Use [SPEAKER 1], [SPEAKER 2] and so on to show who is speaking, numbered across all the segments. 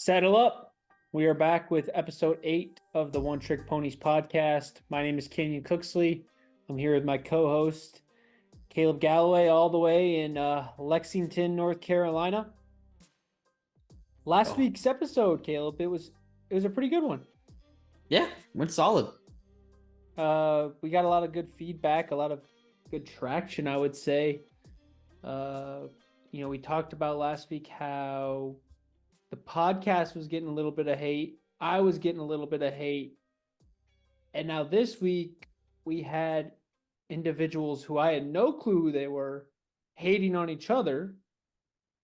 [SPEAKER 1] Settle up. We are back with episode 8 of the One Trick Ponies podcast. My name is Kanyon Cooksley. I'm here with my co-host, Caleb Galloway, all the way in Lexington, North Carolina. Last week's episode, Caleb, it was a pretty good one.
[SPEAKER 2] Yeah, went solid.
[SPEAKER 1] We got a lot of good feedback, a lot of good traction, I would say. We talked about last week how the podcast was getting a little bit of hate. I was getting a little bit of hate. And now this week, we had individuals who I had no clue who they were hating on each other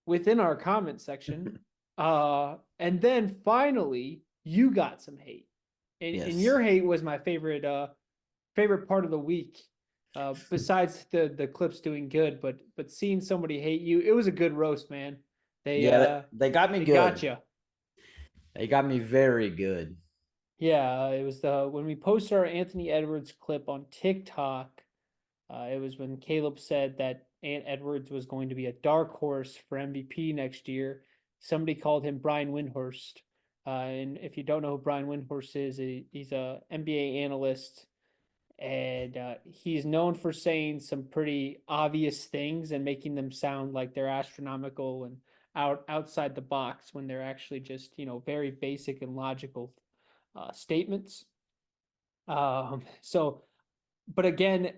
[SPEAKER 1] within our comment section. And then finally, you got some hate. And your hate was my favorite part of the week. Besides the clips doing good, but seeing somebody hate you, it was a good roast, man. They
[SPEAKER 2] got me good.
[SPEAKER 1] Gotcha.
[SPEAKER 2] They got me very good.
[SPEAKER 1] Yeah, it was when we posted our Anthony Edwards clip on TikTok. It was when Caleb said that Ant Edwards was going to be a dark horse for MVP next year. Somebody called him Brian Windhorst. And if you don't know who Brian Windhorst is, he's a NBA analyst. And he's known for saying some pretty obvious things and making them sound like they're astronomical and outside the box when they're actually just, very basic and logical statements. But again,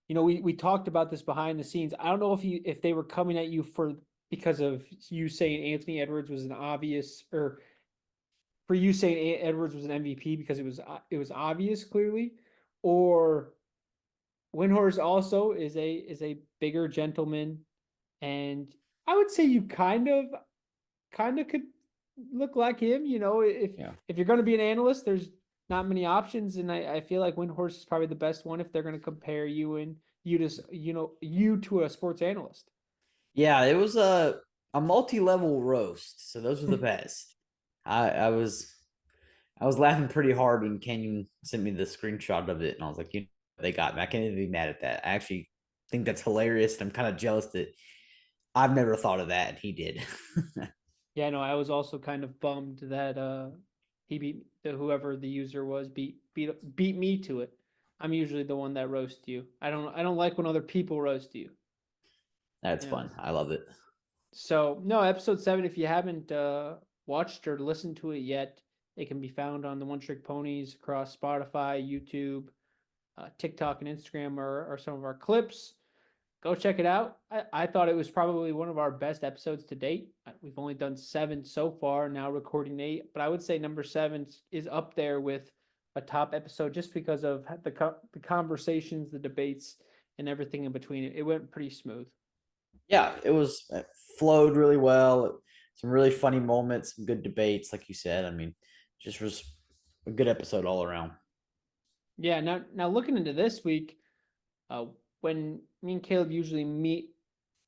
[SPEAKER 1] we talked about this behind the scenes. I don't know if they were coming at you because of you saying Anthony Edwards was an obvious, or for you saying Edwards was an MVP because it was obvious clearly, or Windhorst also is a bigger gentleman, and I would say you kind of could look like him. If you're going to be an analyst, there's not many options, and I feel like Windhorst is probably the best one if they're going to compare you to a sports analyst.
[SPEAKER 2] Yeah, it was a multi-level roast, so those were the best. I was laughing pretty hard when Kanyon sent me the screenshot of it, and I was like, they got me. I can't even be mad at that. I actually think that's hilarious. I'm kind of jealous that I've never thought of that, and he did.
[SPEAKER 1] Yeah, no, I was also kind of bummed that he beat whoever the user was beat me to it. I'm usually the one that roasts you. I don't like when other people roast you.
[SPEAKER 2] That's fun. I love it.
[SPEAKER 1] So no, episode 7. If you haven't watched or listened to it yet, it can be found on the One Trick Ponies across Spotify, YouTube, TikTok, and Instagram are some of our clips. Go check it out. I thought it was probably one of our best episodes to date. We've only done 7 so far, now recording 8. But I would say number 7 is up there with a top episode just because of the conversations, the debates, and everything in between. It went pretty smooth.
[SPEAKER 2] Yeah, it flowed really well. Some really funny moments, some good debates, like you said. I mean, just was a good episode all around.
[SPEAKER 1] Yeah, now looking into this week, when me and Caleb usually meet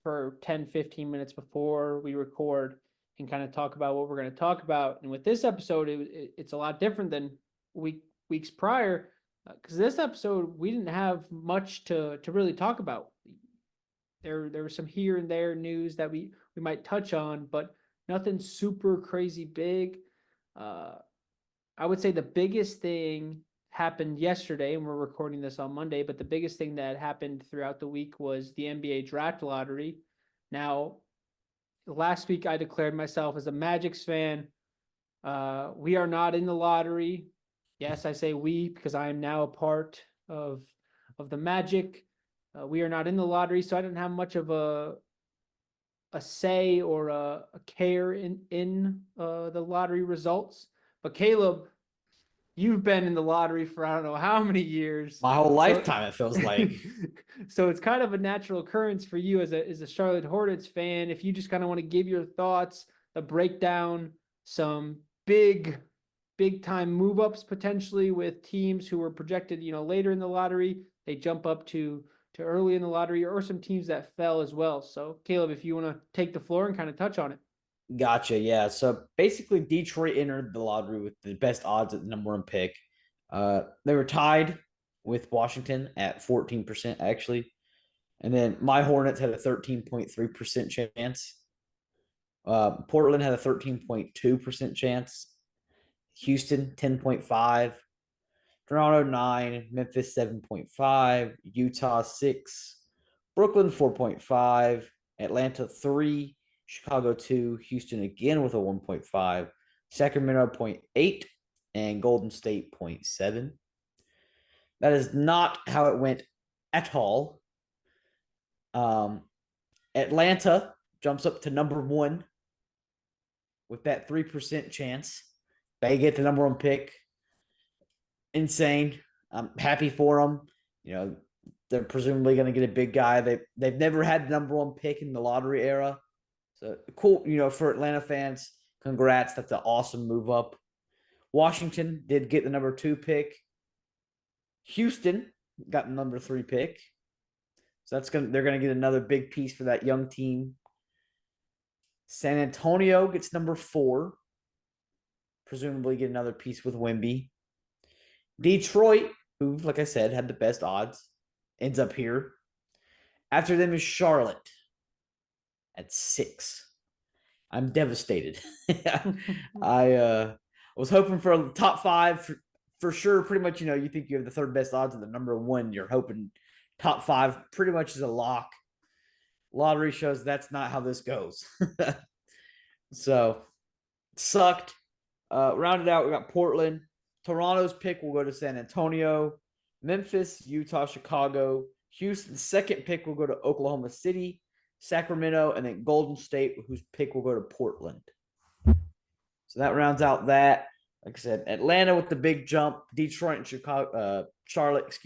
[SPEAKER 1] for 10, 15 minutes before we record and kind of talk about what we're going to talk about. And with this episode, it's a lot different than weeks prior, because this episode, we didn't have much to really talk about. There was some here and there news that we might touch on, but nothing super crazy big. I would say the biggest thing happened yesterday, and we're recording this on Monday, but the biggest thing that happened throughout the week was the NBA draft lottery. Now, last week I declared myself as a Magic's fan. We are not in the lottery. Yes, I say we because I am now a part of the Magic. We are not in the lottery, so I didn't have much of a say or a care in the lottery results. But Caleb, you've been in the lottery for I don't know how many years.
[SPEAKER 2] My whole lifetime, it feels like.
[SPEAKER 1] So it's kind of a natural occurrence for you as a Charlotte Hornets fan. If you just kind of want to give your thoughts, a breakdown, some big time move ups potentially with teams who were projected, later in the lottery, they jump up to early in the lottery, or some teams that fell as well. So Caleb, if you want to take the floor and kind of touch on it.
[SPEAKER 2] Gotcha. Yeah. So basically, Detroit entered the lottery with the best odds at the number 1 pick. They were tied with Washington at 14%, actually. And then my Hornets had a 13.3% chance. Portland had a 13.2% chance. Houston 10.5. Toronto 9. Memphis 7.5. Utah 6. Brooklyn 4.5. Atlanta 3. Chicago 2. Houston again with a 1.5. Sacramento 0.8. And Golden State 0.7. That is not how it went at all. Atlanta jumps up to number 1 with that 3% chance. They get the number 1 pick. Insane. I'm happy for them. You know, they're presumably going to get a big guy. They've never had the number 1 pick in the lottery era. So cool, you know, for Atlanta fans, congrats. That's an awesome move up. Washington did get the number 2 pick. Houston got the number 3 pick. So they're gonna get another big piece for that young team. San Antonio gets number 4. Presumably get another piece with Wemby. Detroit, who, like I said, had the best odds, ends up here. After them is Charlotte at 6. I'm devastated. I was hoping for a top 5 for sure. Pretty much, you know, you think you have the 3rd best odds and the number 1. You're hoping top 5 pretty much is a lock. Lottery shows that's not how this goes. So, sucked. Rounded out, we got Portland. Toronto's pick will go to San Antonio. Memphis, Utah, Chicago. Houston's 2nd pick will go to Oklahoma City, Sacramento, and then Golden State, whose pick will go to Portland. So that rounds out that. Like I said, Atlanta with the big jump, Detroit and Charlotte,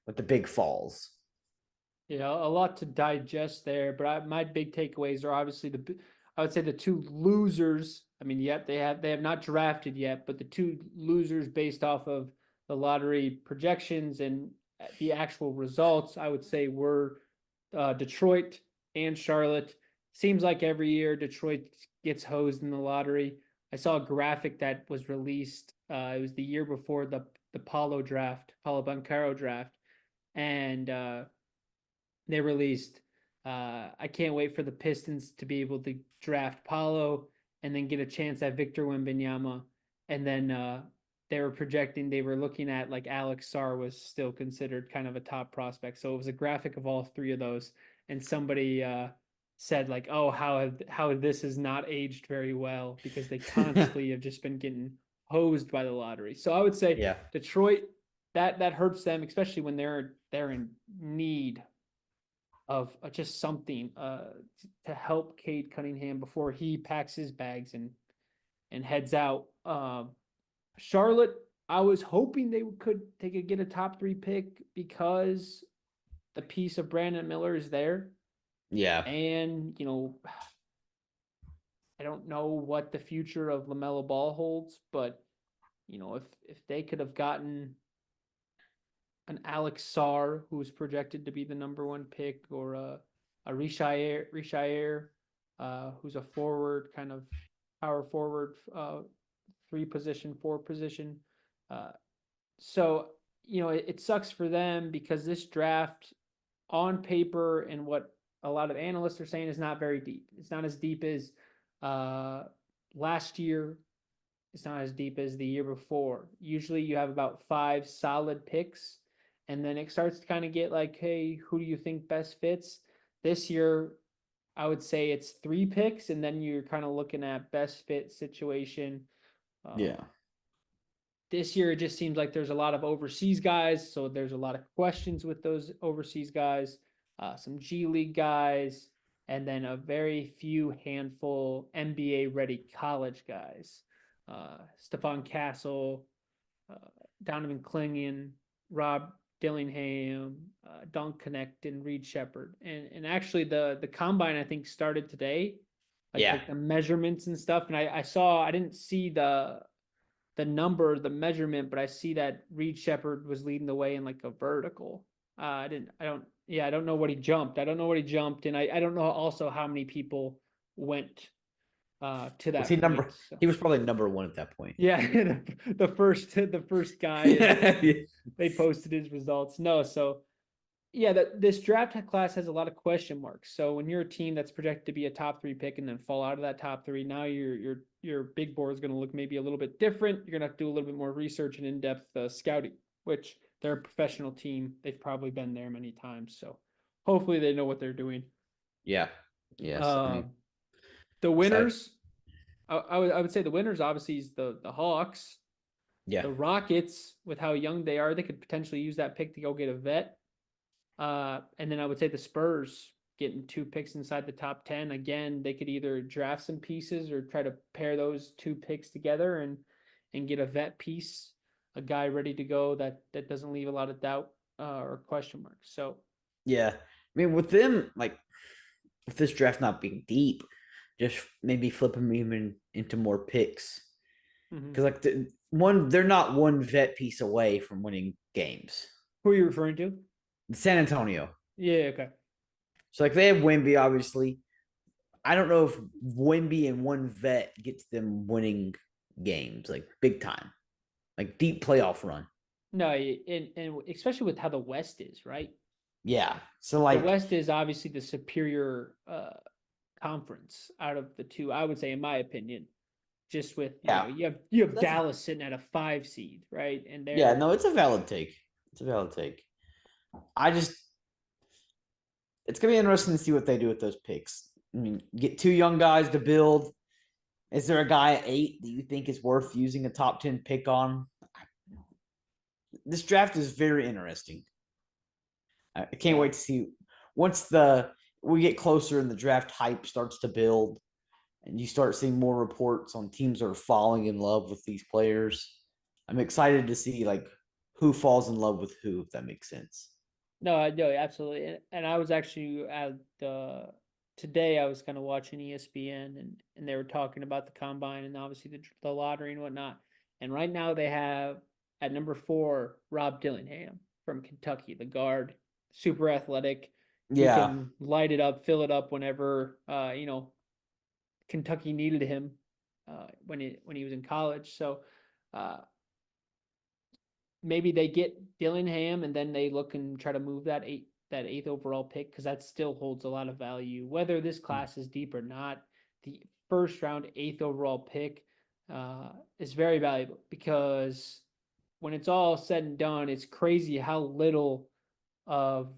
[SPEAKER 2] with the big falls.
[SPEAKER 1] Yeah, a lot to digest there, but my big takeaways are obviously I would say the 2 losers. I mean, yet they have not drafted yet, but the 2 losers based off of the lottery projections and the actual results, I would say were Detroit and Charlotte. Seems like every year Detroit gets hosed in the lottery. I saw a graphic that was released. It was the year before the Paulo Banchero draft, and they released. I can't wait for the Pistons to be able to draft Paulo and then get a chance at Victor Wembanyama. And then they were looking at like Alex Sarr was still considered kind of a top prospect. So it was a graphic of all 3 of those. And somebody said like, oh, how this has not aged very well because they constantly have just been getting hosed by the lottery. So I would say Detroit, that hurts them, especially when they're in need of just something to help Cade Cunningham before he packs his bags and heads out. Charlotte, I was hoping they could get a top 3 pick because the piece of Brandon Miller is there.
[SPEAKER 2] Yeah.
[SPEAKER 1] And, you know, I don't know what the future of LaMelo Ball holds, but, you know, if they could have gotten an Alex Sarr, who was projected to be the number 1 pick, or a Rashee, who's a forward, kind of power forward, 3 position, 4 position. So, you know, it sucks for them because this draft on paper and what a lot of analysts are saying is not very deep. It's not as deep as last year. It's not as deep as the year before. Usually you have about 5 solid picks, and then it starts to kind of get like, hey, who do you think best fits? This year, I would say it's 3 picks, and then you're kind of looking at best fit situation.
[SPEAKER 2] Yeah.
[SPEAKER 1] This year, it just seems like there's a lot of overseas guys, so there's a lot of questions with those overseas guys, some G League guys, and then a very few handful NBA-ready college guys. Stephon Castle, Donovan Clingan, Rob Dillingham, Dunk Connect, and Reed Shepard. And actually, the combine, I think, started today. Like the measurements and stuff. And I didn't see the the measurement, but I see that Reed Shepard was leading the way in like a vertical. I don't know what he jumped. I don't know what he jumped. And I don't know also how many people went to that point. So.
[SPEAKER 2] He was probably number 1 at that point.
[SPEAKER 1] Yeah, the first guy. They posted his results. No, so yeah, that this draft class has a lot of question marks. So when you're a team that's projected to be a top 3 pick and then fall out of that top 3, now your big board is going to look maybe a little bit different. You're going to have to do a little bit more research and in-depth scouting, which they're a professional team. They've probably been there many times, so hopefully they know what they're doing.
[SPEAKER 2] Yeah. Yes. I mean,
[SPEAKER 1] The
[SPEAKER 2] excited.
[SPEAKER 1] winners, I would say the winners obviously is the Hawks,
[SPEAKER 2] Yeah.
[SPEAKER 1] the Rockets with how young they are. They could potentially use that pick to go get a vet. And then I would say the Spurs getting 2 picks inside the top 10. Again, they could either draft some pieces or try to pair those 2 picks together and get a vet piece, a guy ready to go that doesn't leave a lot of doubt or question marks. So
[SPEAKER 2] Yeah. I mean, with them, like, with this draft not being deep, just maybe flip them even into more picks.
[SPEAKER 1] mhm.
[SPEAKER 2] Because, like, they're not one vet piece away from winning games.
[SPEAKER 1] Who are you referring to?
[SPEAKER 2] San Antonio.
[SPEAKER 1] Yeah, okay.
[SPEAKER 2] So, like, they have Wemby, obviously. I don't know if Wemby and one vet gets them winning games, like, big time, like, deep playoff run.
[SPEAKER 1] No, and especially with how the West is, right?
[SPEAKER 2] Yeah. So,
[SPEAKER 1] The
[SPEAKER 2] like,
[SPEAKER 1] West is obviously the superior conference out of the two, I would say, in my opinion. Just with
[SPEAKER 2] yeah.
[SPEAKER 1] you have
[SPEAKER 2] That's,
[SPEAKER 1] Dallas sitting at a 5 seed, right? And
[SPEAKER 2] yeah,
[SPEAKER 1] they're
[SPEAKER 2] no, it's a valid take. It's a valid take. I just, it's going to be interesting to see what they do with those picks. I mean, get 2 young guys to build. Is there a guy at 8 that you think is worth using a top 10 pick on? This draft is very interesting. I can't
[SPEAKER 1] yeah.
[SPEAKER 2] wait to see once we get closer and the draft hype starts to build and you start seeing more reports on teams that are falling in love with these players. I'm excited to see like who falls in love with who, if that makes sense.
[SPEAKER 1] No, I know absolutely. And I was actually at the today I was kind of watching ESPN and they were talking about the combine and obviously the lottery and whatnot. And right now they have at number 4 Rob Dillingham from Kentucky, the guard, super athletic. He
[SPEAKER 2] Yeah.
[SPEAKER 1] can light it up, fill it up whenever Kentucky needed him when he was in college. So uh, maybe they get Dillingham and then they look and try to move that eighth overall pick because that still holds a lot of value. Whether this class is deep or not, the first round eighth overall pick is very valuable because when it's all said and done, it's crazy how little of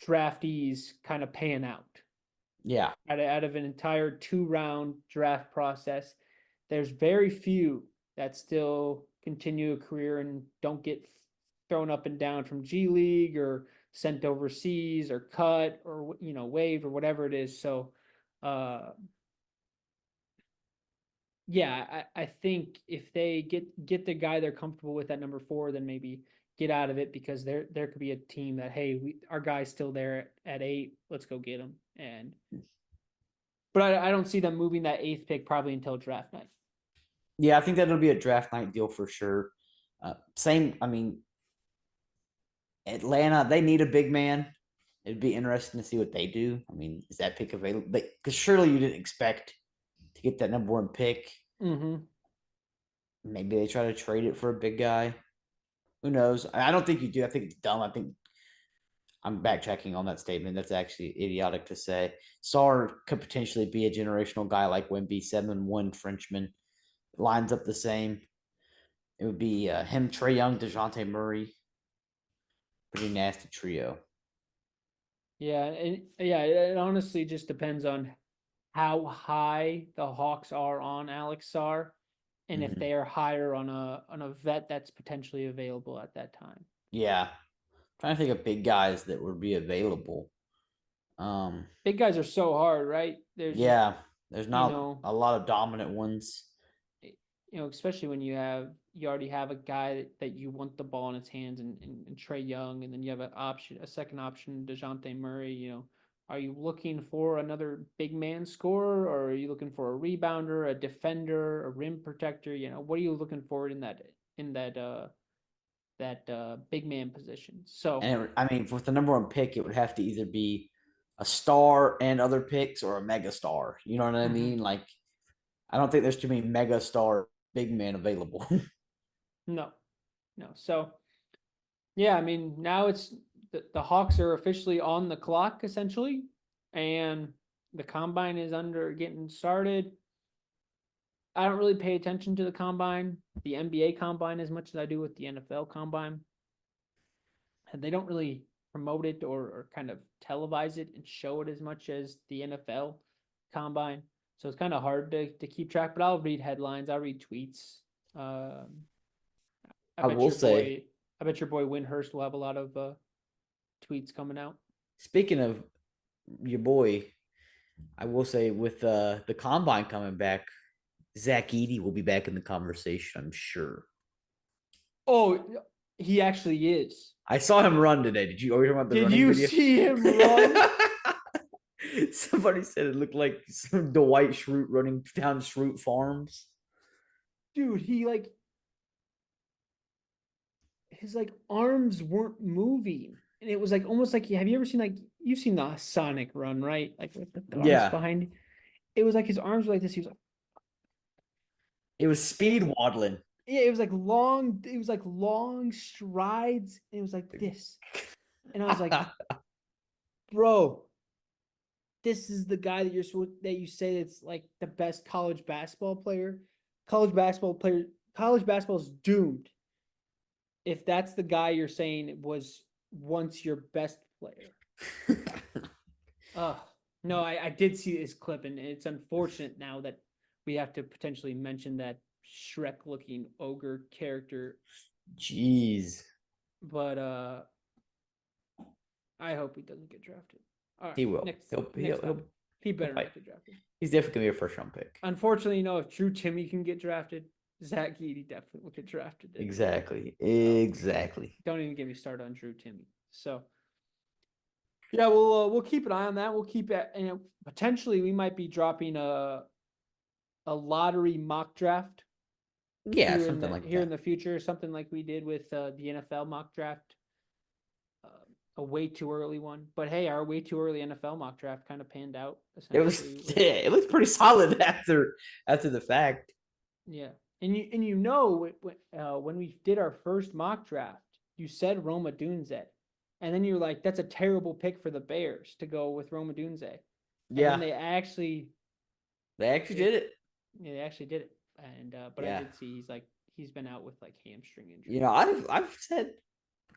[SPEAKER 1] draftees kind of pan out.
[SPEAKER 2] Yeah.
[SPEAKER 1] Out of an entire 2-round draft process, there's very few that still continue a career and don't get thrown up and down from G League or sent overseas or cut or waived or whatever it is. So, uh, yeah, I think if they get the guy they're comfortable with at number 4, then maybe get out of it because there could be a team that hey, our guy's still there at 8, let's go get him. But I don't see them moving that 8th pick probably until draft night.
[SPEAKER 2] Yeah, I think that'll be a draft night deal for sure. Same, I mean, Atlanta, they need a big man. It'd be interesting to see what they do. I mean, is that pick available? Because surely you didn't expect to get that number 1 pick.
[SPEAKER 1] Mm-hmm.
[SPEAKER 2] Maybe they try to trade it for a big guy. Who knows? I don't think you do. I think it's dumb. I think I'm backtracking on that statement. That's actually idiotic to say. Sarr could potentially be a generational guy like Wemby, 7'1" Frenchman. Lines up the same. It would be him, Trae Young, DeJounte Murray. Pretty nasty trio.
[SPEAKER 1] Yeah, and yeah, it honestly just depends on how high the Hawks are on Alex Sarr, and if
[SPEAKER 2] Mm-hmm.
[SPEAKER 1] they are higher on a vet that's potentially available at that time.
[SPEAKER 2] Yeah. Trying to think of big guys that would be available. Um,
[SPEAKER 1] Big guys are so hard, right? There's just
[SPEAKER 2] yeah, there's
[SPEAKER 1] you
[SPEAKER 2] not
[SPEAKER 1] know
[SPEAKER 2] a lot of dominant ones.
[SPEAKER 1] especially when you already have a guy that you want the ball in his hands and Trae Young, and then you have a second option, DeJounte Murray. Are you looking for another big man scorer, or are you looking for a rebounder, a defender, a rim protector? What are you looking for in that big man position? So
[SPEAKER 2] And I mean, with the number 1 pick, it would have to either be a star and other picks or a mega star. You know what I
[SPEAKER 1] mhm,
[SPEAKER 2] mean? Like, I don't think there's too many mega star big men available.
[SPEAKER 1] no, no. So Yeah, I mean, now it's the Hawks are officially on the clock essentially, and the combine is getting started. I don't really pay attention to the combine, the NBA combine, as much as I do with the NFL combine. And they don't really promote it or kind of televise it and show it as much as the NFL combine. So it's kind of hard to keep track, but I'll read headlines, I'll read tweets. I
[SPEAKER 2] I
[SPEAKER 1] bet
[SPEAKER 2] will
[SPEAKER 1] your
[SPEAKER 2] say,
[SPEAKER 1] boy I bet your boy Windhurst will have a lot of tweets coming out.
[SPEAKER 2] speaking of your boy, I will say with the combine coming back, Zach Edey will be back in the conversation, I'm sure.
[SPEAKER 1] Oh, he actually is.
[SPEAKER 2] I saw him run today. Did you already talking about the
[SPEAKER 1] Did
[SPEAKER 2] running
[SPEAKER 1] you
[SPEAKER 2] video?
[SPEAKER 1] see him run?
[SPEAKER 2] Somebody said it looked like some Dwight Schrute running down Schrute Farms.
[SPEAKER 1] Dude, his arms weren't moving. And it was almost like, have you ever seen you've seen the Sonic run, right? Like with the arms
[SPEAKER 2] Yeah.
[SPEAKER 1] behind you. It was like his arms were like this. He was like,
[SPEAKER 2] It was speed waddling.
[SPEAKER 1] yeah, it was like long strides. And it was like this. And I was like, bro, this is the guy that you say it's like the best college basketball player. College basketball is doomed. If that's the guy you're saying was once your best player. No, I did see this clip, and it's unfortunate now that we have to potentially mention that Shrek-looking ogre character.
[SPEAKER 2] Jeez.
[SPEAKER 1] But I hope he doesn't get drafted. All right,
[SPEAKER 2] He will.
[SPEAKER 1] Next,
[SPEAKER 2] He'll-
[SPEAKER 1] next
[SPEAKER 2] he'll-
[SPEAKER 1] topic. He better
[SPEAKER 2] he'll
[SPEAKER 1] not get drafted.
[SPEAKER 2] He's definitely gonna be a first round pick.
[SPEAKER 1] Unfortunately, if Drew Timmy can get drafted, Zach Edey definitely will get drafted.
[SPEAKER 2] Exactly. Exactly.
[SPEAKER 1] Don't even get me started on Drew Timmy. So, yeah, we'll keep an eye on that. We'll keep it, and potentially we might be dropping a lottery mock draft.
[SPEAKER 2] Yeah,
[SPEAKER 1] here
[SPEAKER 2] something like
[SPEAKER 1] here
[SPEAKER 2] that.
[SPEAKER 1] in the future, something like we did with the NFL mock draft. A way too early one, but hey, our way too early NFL mock draft kind of panned out.
[SPEAKER 2] It was it looked pretty solid after the fact.
[SPEAKER 1] Yeah, and when we did our first mock draft, you said Roma Dunze, and then you're like, that's a terrible pick for the Bears to go with Roma Dunze. And
[SPEAKER 2] Yeah,
[SPEAKER 1] then they actually
[SPEAKER 2] did it.
[SPEAKER 1] Yeah, they actually did it. And but I did see he's been out with hamstring injury.
[SPEAKER 2] I've said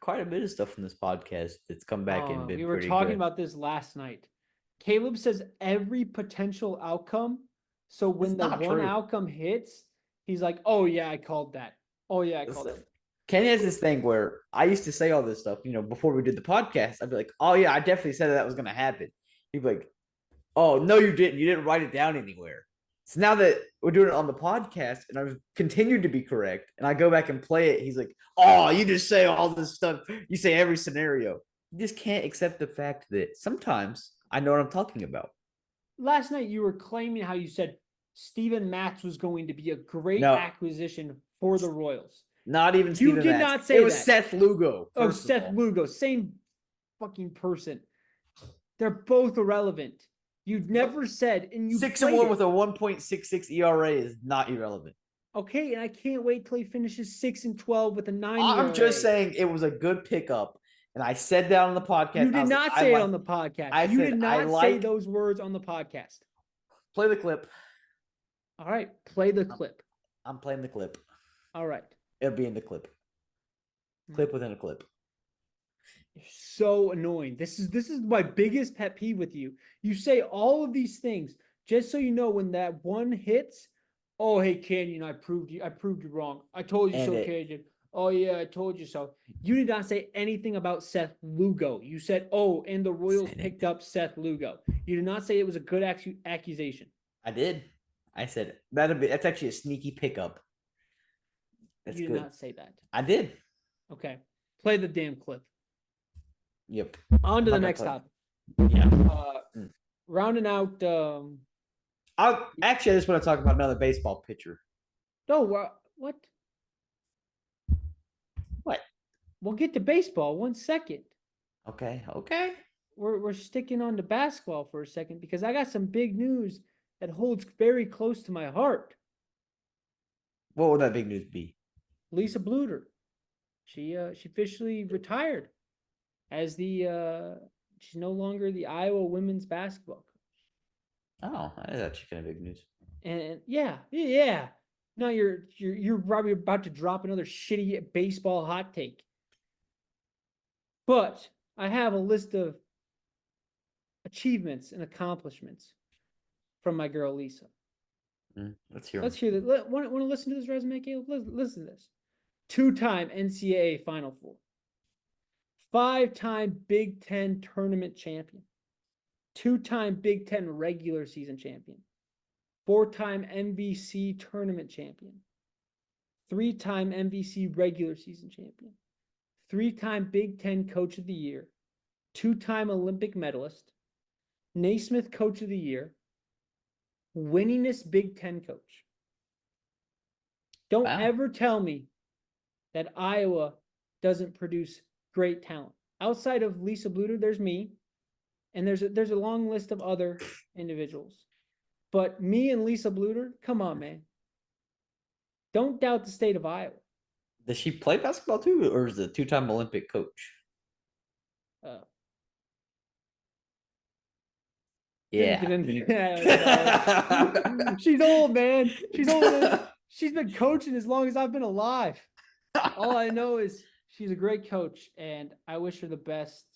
[SPEAKER 2] quite a bit of stuff from this podcast that's come back and been.
[SPEAKER 1] We were talking about this last night. Caleb says every potential outcome. So when the one outcome hits, he's like, "Oh yeah, I called that. Oh yeah, I called it."
[SPEAKER 2] Kenny has this thing where I used to say all this stuff, before we did the podcast. I'd be like, "Oh yeah, I definitely said that was going to happen." He'd be like, "Oh no, you didn't. You didn't write it down anywhere." So now that we're doing it on the podcast and I've continued to be correct and I go back and play it, he's like, "Oh, you just say all this stuff. You say every scenario." You just can't accept the fact that sometimes I know what I'm talking about.
[SPEAKER 1] Last night you were claiming how you said Steven Matz was going to be a great acquisition for the Royals.
[SPEAKER 2] Not even Steven Matz.
[SPEAKER 1] You did not say that.
[SPEAKER 2] It was Seth Lugo.
[SPEAKER 1] Oh, Seth Lugo. Same fucking person. They're both irrelevant. You've never said, and you
[SPEAKER 2] 6-1 with a 1.66 ERA is not irrelevant.
[SPEAKER 1] Okay, and I can't wait till he finishes 6-12 with a 9 ERA.
[SPEAKER 2] I'm just saying it was a good pickup, and I said that on the podcast.
[SPEAKER 1] You did not say it on the podcast. You did not say those words on the podcast.
[SPEAKER 2] Play the clip.
[SPEAKER 1] All right, play the clip.
[SPEAKER 2] I'm playing the clip.
[SPEAKER 1] All right.
[SPEAKER 2] It'll be in the clip. Clip within a clip.
[SPEAKER 1] You're so annoying. This is my biggest pet peeve with you. You say all of these things just so you know when that one hits. Oh, hey, Kanyon, I proved you wrong. I told you so, Kanyon. Oh yeah, I told you so. You did not say anything about Seth Lugo. You said, "Oh, and the Royals picked up Seth Lugo." You did not say it was a good accusation.
[SPEAKER 2] I did. I said that's actually a sneaky pickup.
[SPEAKER 1] That's you did not say that.
[SPEAKER 2] I did.
[SPEAKER 1] Okay, play the damn clip.
[SPEAKER 2] Yep.
[SPEAKER 1] On to the next topic.
[SPEAKER 2] Yeah.
[SPEAKER 1] Rounding out.
[SPEAKER 2] I just want to talk about another baseball pitcher.
[SPEAKER 1] No, what?
[SPEAKER 2] What?
[SPEAKER 1] We'll get to baseball 1 second.
[SPEAKER 2] Okay.
[SPEAKER 1] We're sticking on to basketball for a second because I got some big news that holds very close to my heart.
[SPEAKER 2] What would that big news be?
[SPEAKER 1] Lisa Bluder. She officially retired as she's no longer the Iowa women's basketball coach.
[SPEAKER 2] Oh, that is actually kind of big news.
[SPEAKER 1] And yeah. No, you're probably about to drop another shitty baseball hot take. But I have a list of achievements and accomplishments from my girl Lisa.
[SPEAKER 2] Let's hear.
[SPEAKER 1] Let's hear that. Want to listen to this resume, Caleb? Listen to this. 2-time NCAA Final Four. 5-time Big Ten tournament champion. 2-time Big Ten regular season champion. 4-time MVC tournament champion. 3-time MVC regular season champion. 3-time Big Ten Coach of the Year. 2-time Olympic medalist. Naismith Coach of the Year. Winningest Big Ten coach. Don't ever tell me that Iowa doesn't produce great talent. Outside of Lisa Bluder, there's me, and there's a long list of other individuals. But me and Lisa Bluder, come on, man. Don't doubt the state of Iowa.
[SPEAKER 2] Does she play basketball too, or is a 2-time Olympic coach? Yeah.
[SPEAKER 1] She's old, man. She's old. She's been coaching as long as I've been alive. All I know is she's a great coach, and I wish her the best.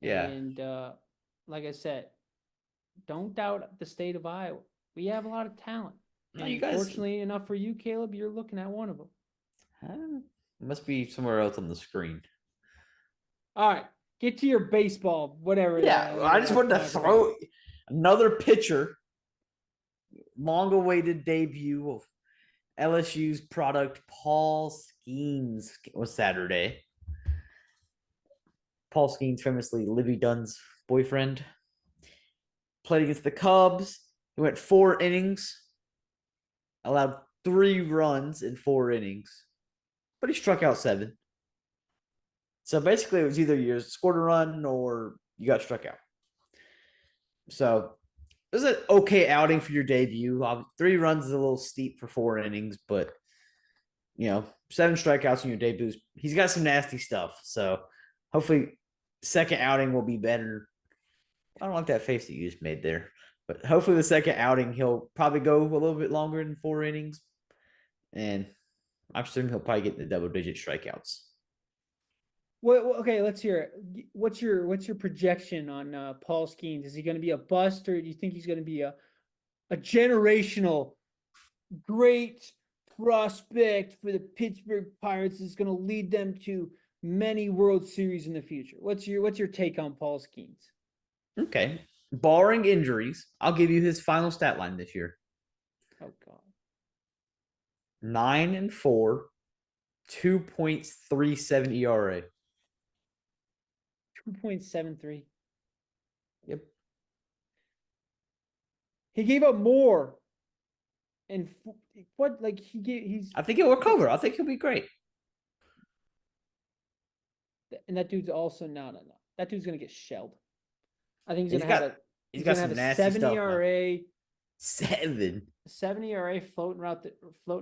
[SPEAKER 2] Yeah.
[SPEAKER 1] And like I said, don't doubt the state of Iowa. We have a lot of talent.
[SPEAKER 2] No,
[SPEAKER 1] and
[SPEAKER 2] you guys.
[SPEAKER 1] Fortunately enough for you, Caleb, you're looking at one of them.
[SPEAKER 2] Must be somewhere else on the screen.
[SPEAKER 1] All right, get to your baseball, whatever.
[SPEAKER 2] Yeah, I just wanted to throw another pitcher. Long-awaited debut of LSU's product, Paul Skenes, was Saturday. Paul Skenes, famously Libby Dunn's boyfriend, played against the Cubs. He went 4 innings, allowed 3 runs in 4 innings, but he struck out 7. So basically, it was either you scored a run or you got struck out. So it was an okay outing for your debut. 3 runs is a little steep for 4 innings, but 7 strikeouts in your debut. He's got some nasty stuff. So hopefully, second outing will be better. I don't like that face that you just made there, but hopefully the second outing he'll probably go a little bit longer than 4 innings, and I'm assuming he'll probably get the double-digit strikeouts.
[SPEAKER 1] Well, okay, let's hear it. What's your projection on Paul Skenes? Is he going to be a bust, or do you think he's going to be a generational great prospect for the Pittsburgh Pirates that's going to lead them to many World Series in the future? What's your take on Paul Skenes?
[SPEAKER 2] Okay, barring injuries, I'll give you his final stat line this year.
[SPEAKER 1] Oh God.
[SPEAKER 2] 9-4, 2.37 ERA.
[SPEAKER 1] 2.73.
[SPEAKER 2] Yep.
[SPEAKER 1] He gave up more. And what, like, he's.
[SPEAKER 2] I think he'll recover. I think he'll be great.
[SPEAKER 1] And that dude's also no. That dude's gonna get shelled. I think he's gonna have a 7 ERA. 7 ERA floating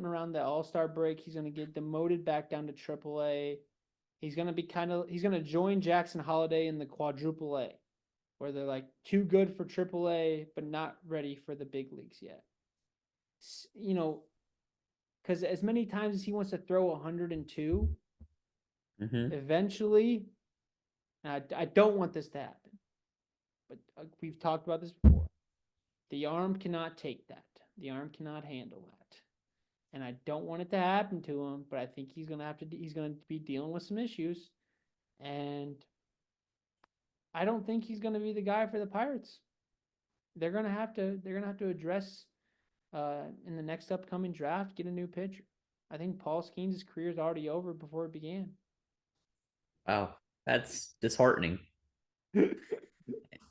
[SPEAKER 1] around the All-Star break. He's gonna get demoted back down to AAA. He's gonna join Jackson Holiday in the quadruple A, where they're like too good for AAA but not ready for the big leagues yet. Because as many times as he wants to throw 102, eventually, and I don't want this to happen, but we've talked about this before. The arm cannot take that. The arm cannot handle that. And I don't want it to happen to him, but I think he's going to be dealing with some issues. And I don't think he's going to be the guy for the Pirates. They're going to have to address in the next upcoming draft, get a new pitcher. I think Paul Skenes' career is already over before it began.
[SPEAKER 2] Wow, that's disheartening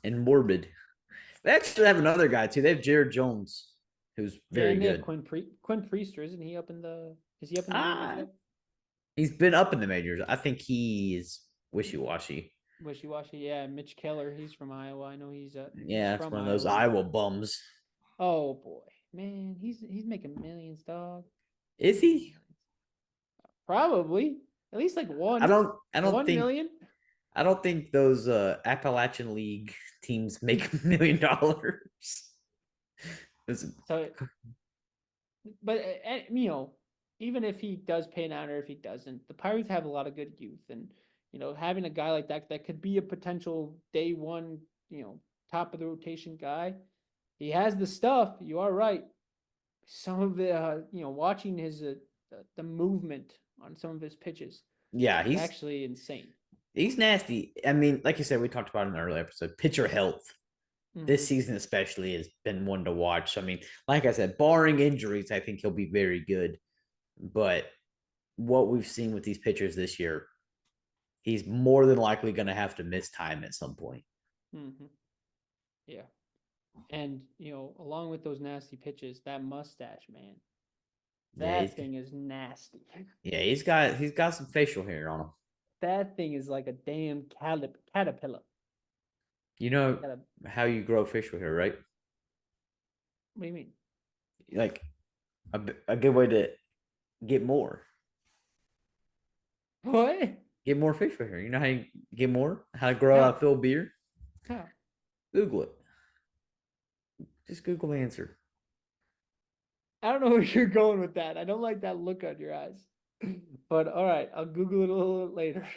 [SPEAKER 2] and morbid. They actually have another guy too. They have Jared Jones, who's very good.
[SPEAKER 1] Quinn Priester, isn't he up in the? Is he up in the majors yet?
[SPEAKER 2] He's been up in the majors. I think he is wishy-washy.
[SPEAKER 1] Wishy-washy, yeah. Mitch Keller, he's from Iowa. I know he's
[SPEAKER 2] it's one of those Iowa bums.
[SPEAKER 1] Oh boy, man, he's making millions, dog.
[SPEAKER 2] Is he?
[SPEAKER 1] Probably. At least like
[SPEAKER 2] I
[SPEAKER 1] one,
[SPEAKER 2] don't I don't
[SPEAKER 1] 1
[SPEAKER 2] think
[SPEAKER 1] million.
[SPEAKER 2] I don't think those Appalachian League teams make $1 million.
[SPEAKER 1] So, but even if he does pan out or if he doesn't, the Pirates have a lot of good youth, and having a guy like that could be a potential day one, top of the rotation guy. He has the stuff. You are right. Some of the, watching his the movement on some of his pitches
[SPEAKER 2] Yeah,
[SPEAKER 1] is actually insane.
[SPEAKER 2] he's nasty. I mean, like you said, we talked about in the earlier episode, pitcher health this season especially has been one to watch. I mean, like I said, barring injuries, I think he'll be very good. But what we've seen with these pitchers this year, he's more than likely going to have to miss time at some point.
[SPEAKER 1] Mm-hmm. Yeah. And, along with those nasty pitches, that mustache, man, that thing is nasty.
[SPEAKER 2] Yeah, he's got some facial hair on him.
[SPEAKER 1] That thing is like a damn caterpillar.
[SPEAKER 2] You know how you grow facial hair, right?
[SPEAKER 1] What do you mean?
[SPEAKER 2] Like a good way to get more.
[SPEAKER 1] What?
[SPEAKER 2] Get more facial hair. You know how you get more? How to grow out a full beard?
[SPEAKER 1] How?
[SPEAKER 2] Google it. Just Google the answer.
[SPEAKER 1] I don't know where you're going with that. I don't like that look on your eyes. But all right, I'll Google it a little bit later.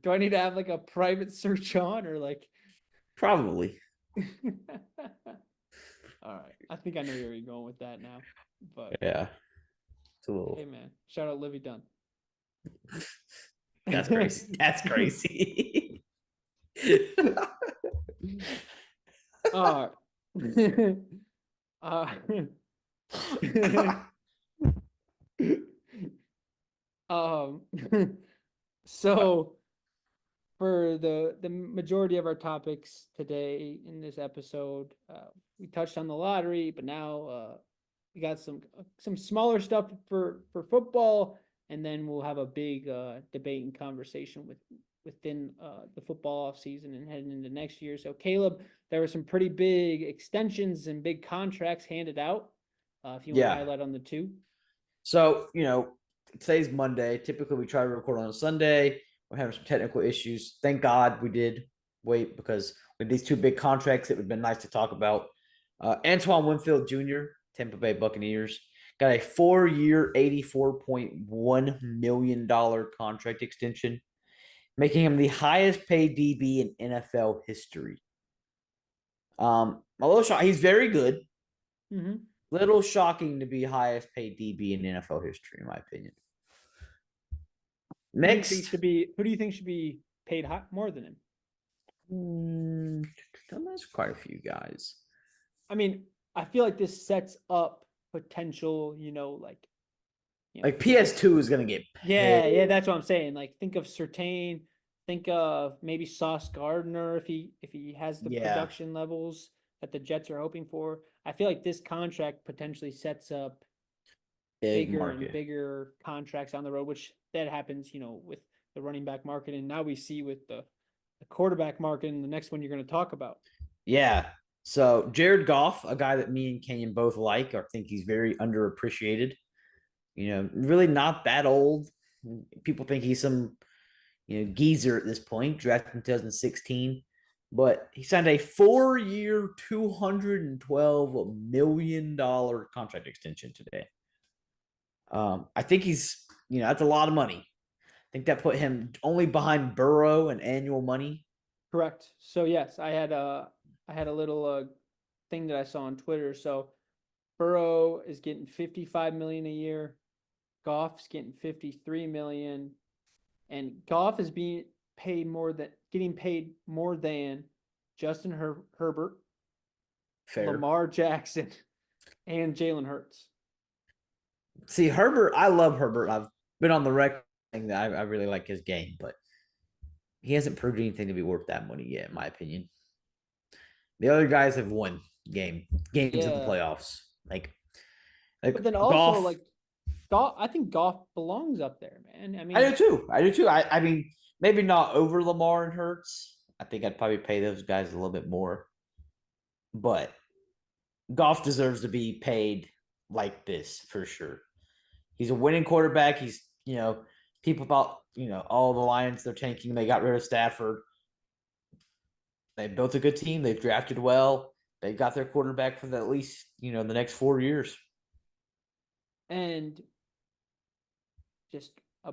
[SPEAKER 1] Do I need to have like a private search on or like?
[SPEAKER 2] Probably.
[SPEAKER 1] All right, I think I know where you're going with that now. But
[SPEAKER 2] yeah, it's a little.
[SPEAKER 1] Hey man, shout out Livy Dunn.
[SPEAKER 2] That's crazy. That's crazy.
[SPEAKER 1] uh, um, so for the majority of our topics today in this episode, we touched on the lottery, but now we got some smaller stuff for football, and then we'll have a big debate and conversation within the football off season and heading into next year. So Caleb, there were some pretty big extensions and big contracts handed out. If you want to highlight on the two.
[SPEAKER 2] So, today's Monday. Typically we try to record on a Sunday. We're having some technical issues. Thank God we did wait, because with these two big contracts, it would have been nice to talk about. Antoine Winfield Jr., Tampa Bay Buccaneers, got a 4-year, $84.1 million contract extension, making him the highest paid DB in NFL history. A little shock. He's very good.
[SPEAKER 1] Mm-hmm.
[SPEAKER 2] Little shocking to be highest paid DB in NFL history, in my opinion. Next,
[SPEAKER 1] who do you think should be paid more than
[SPEAKER 2] him? There's quite a few guys.
[SPEAKER 1] I mean, I feel like this sets up potential,
[SPEAKER 2] like PS2 is gonna get
[SPEAKER 1] paid. Yeah, that's what I'm saying. Like, think of Surtain, think of maybe Sauce Gardner if he has the production levels that the Jets are hoping for. I feel like this contract potentially sets up bigger and bigger contracts on the road, which that happens, with the running back market, and now we see with the quarterback market in the next one you're going to talk about.
[SPEAKER 2] Yeah. So Jared Goff, a guy that me and Kanyon both like, I think he's very underappreciated. Really not that old. People think he's some, geezer at this point, drafted in 2016. But he signed a 4-year, $212 million contract extension today. I think he's, that's a lot of money. I think that put him only behind Burrow in annual money.
[SPEAKER 1] Correct. So yes, I had a little thing that I saw on Twitter. So Burrow is getting $55 million a year. Goff's getting $53 million, and Goff is getting paid more than Justin Herbert, Lamar Jackson, and Jalen Hurts.
[SPEAKER 2] See, Herbert, I love Herbert. I've been on the record saying that I really like his game, but he hasn't proved anything to be worth that money yet, in my opinion. The other guys have won games in the playoffs.
[SPEAKER 1] But then also Goff, I think Goff belongs up there, man. I mean,
[SPEAKER 2] I do too. I mean, maybe not over Lamar and Hurts. I think I'd probably pay those guys a little bit more. But Goff deserves to be paid like this for sure. He's a winning quarterback. He's, people thought, all the Lions, they're tanking. They got rid of Stafford. They built a good team. They've drafted well. They got their quarterback for at least, the next 4 years.
[SPEAKER 1] And just a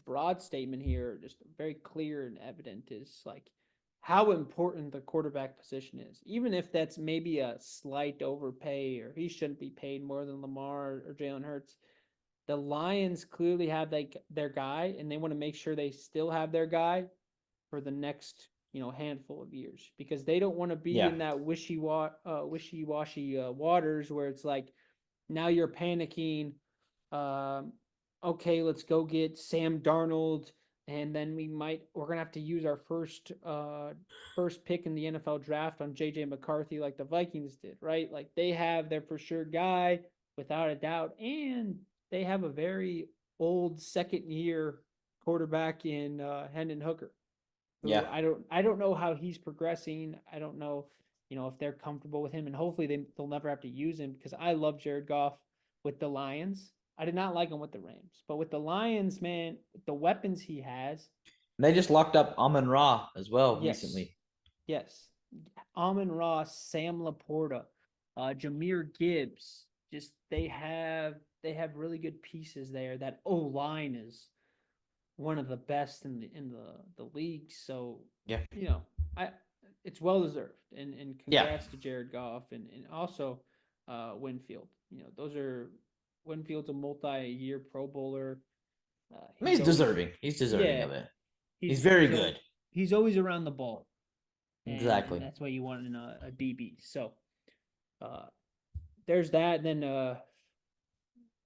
[SPEAKER 1] broad statement here, just very clear and evident, is like how important the quarterback position is. Even if that's maybe a slight overpay, or he shouldn't be paid more than Lamar or Jalen Hurts, the Lions clearly have their guy, and they want to make sure they still have their guy for the next handful of years, because they don't want to be
[SPEAKER 2] Yeah.
[SPEAKER 1] in that wishy-washy waters where it's like now you're panicking. Okay, let's go get Sam Darnold, and then we're gonna have to use our first pick in the NFL draft on JJ McCarthy like the Vikings did, right? Like they have their for sure guy without a doubt, and they have a very old second year quarterback in Hendon Hooker, who
[SPEAKER 2] Yeah.
[SPEAKER 1] I don't know how he's progressing. I don't know, if they're comfortable with him, and hopefully they'll never have to use him, because I love Jared Goff with the Lions. I did not like him with the Rams, but with the Lions, man, the weapons he has.
[SPEAKER 2] And they just locked up Amon-Ra as well
[SPEAKER 1] Yes,
[SPEAKER 2] recently.
[SPEAKER 1] yes, Amon-Ra, Sam Laporta, Jahmyr Gibbs. Just they have really good pieces there. That O line is one of the best in the league. So
[SPEAKER 2] Yeah.
[SPEAKER 1] I it's well deserved, and
[SPEAKER 2] Yeah.
[SPEAKER 1] congrats to Jared Goff, and also Winfield. Those are Winfield's a multi-year Pro Bowler.
[SPEAKER 2] I mean,
[SPEAKER 1] He's
[SPEAKER 2] he's
[SPEAKER 1] always
[SPEAKER 2] deserving. He's deserving
[SPEAKER 1] yeah
[SPEAKER 2] of it.
[SPEAKER 1] he's
[SPEAKER 2] He's very
[SPEAKER 1] he's
[SPEAKER 2] good.
[SPEAKER 1] he's always around the ball, and
[SPEAKER 2] Exactly.
[SPEAKER 1] that's what you want in a DB. So uh, there's that. And then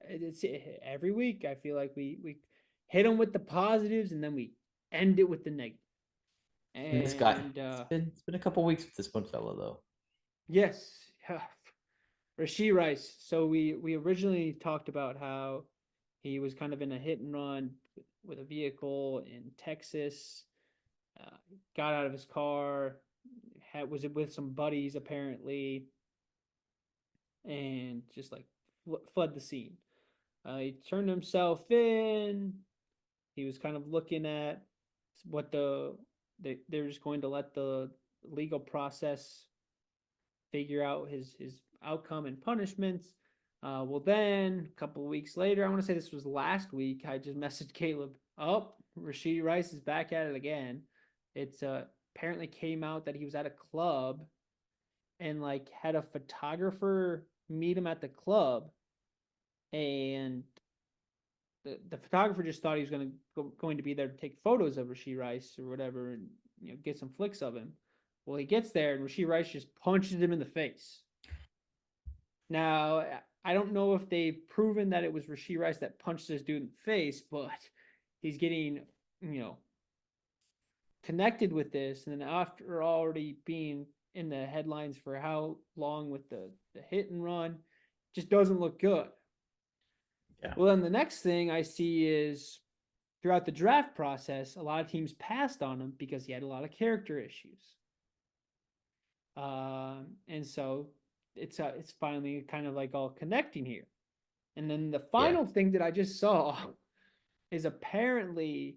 [SPEAKER 1] it's every week I feel like we hit them with the positives, and then we end it with the negative.
[SPEAKER 2] And this guy,
[SPEAKER 1] And
[SPEAKER 2] it's been a couple weeks with this one fella though.
[SPEAKER 1] yes, Rashee Rice. So we originally talked about how he was kind of in a hit and run with a vehicle in Texas. Got out of his car, was it with some buddies apparently, and just like fled the scene. He turned himself in. He was kind of looking at what they're just going to let the legal process figure out his outcome and punishments. Well, then a couple of weeks later, I want to say this was last week, I just messaged Caleb. Oh, Rashee Rice is back at it again. It's apparently came out that he was at a club and like had a photographer meet him at the club, and the photographer just thought he was going to be there to take photos of Rashee Rice or whatever, and get some flicks of him. Well, he gets there and Rashee Rice just punches him in the face. Now, I don't know if they've proven that it was Rashee Rice that punched this dude in the face, but he's getting, connected with this. And then after already being in the headlines for how long with the hit and run, just doesn't look good.
[SPEAKER 2] Yeah.
[SPEAKER 1] Well, then the next thing I see is throughout the draft process, a lot of teams passed on him because he had a lot of character issues. And so it's finally kind of like all connecting here. And then the final thing that I just saw is apparently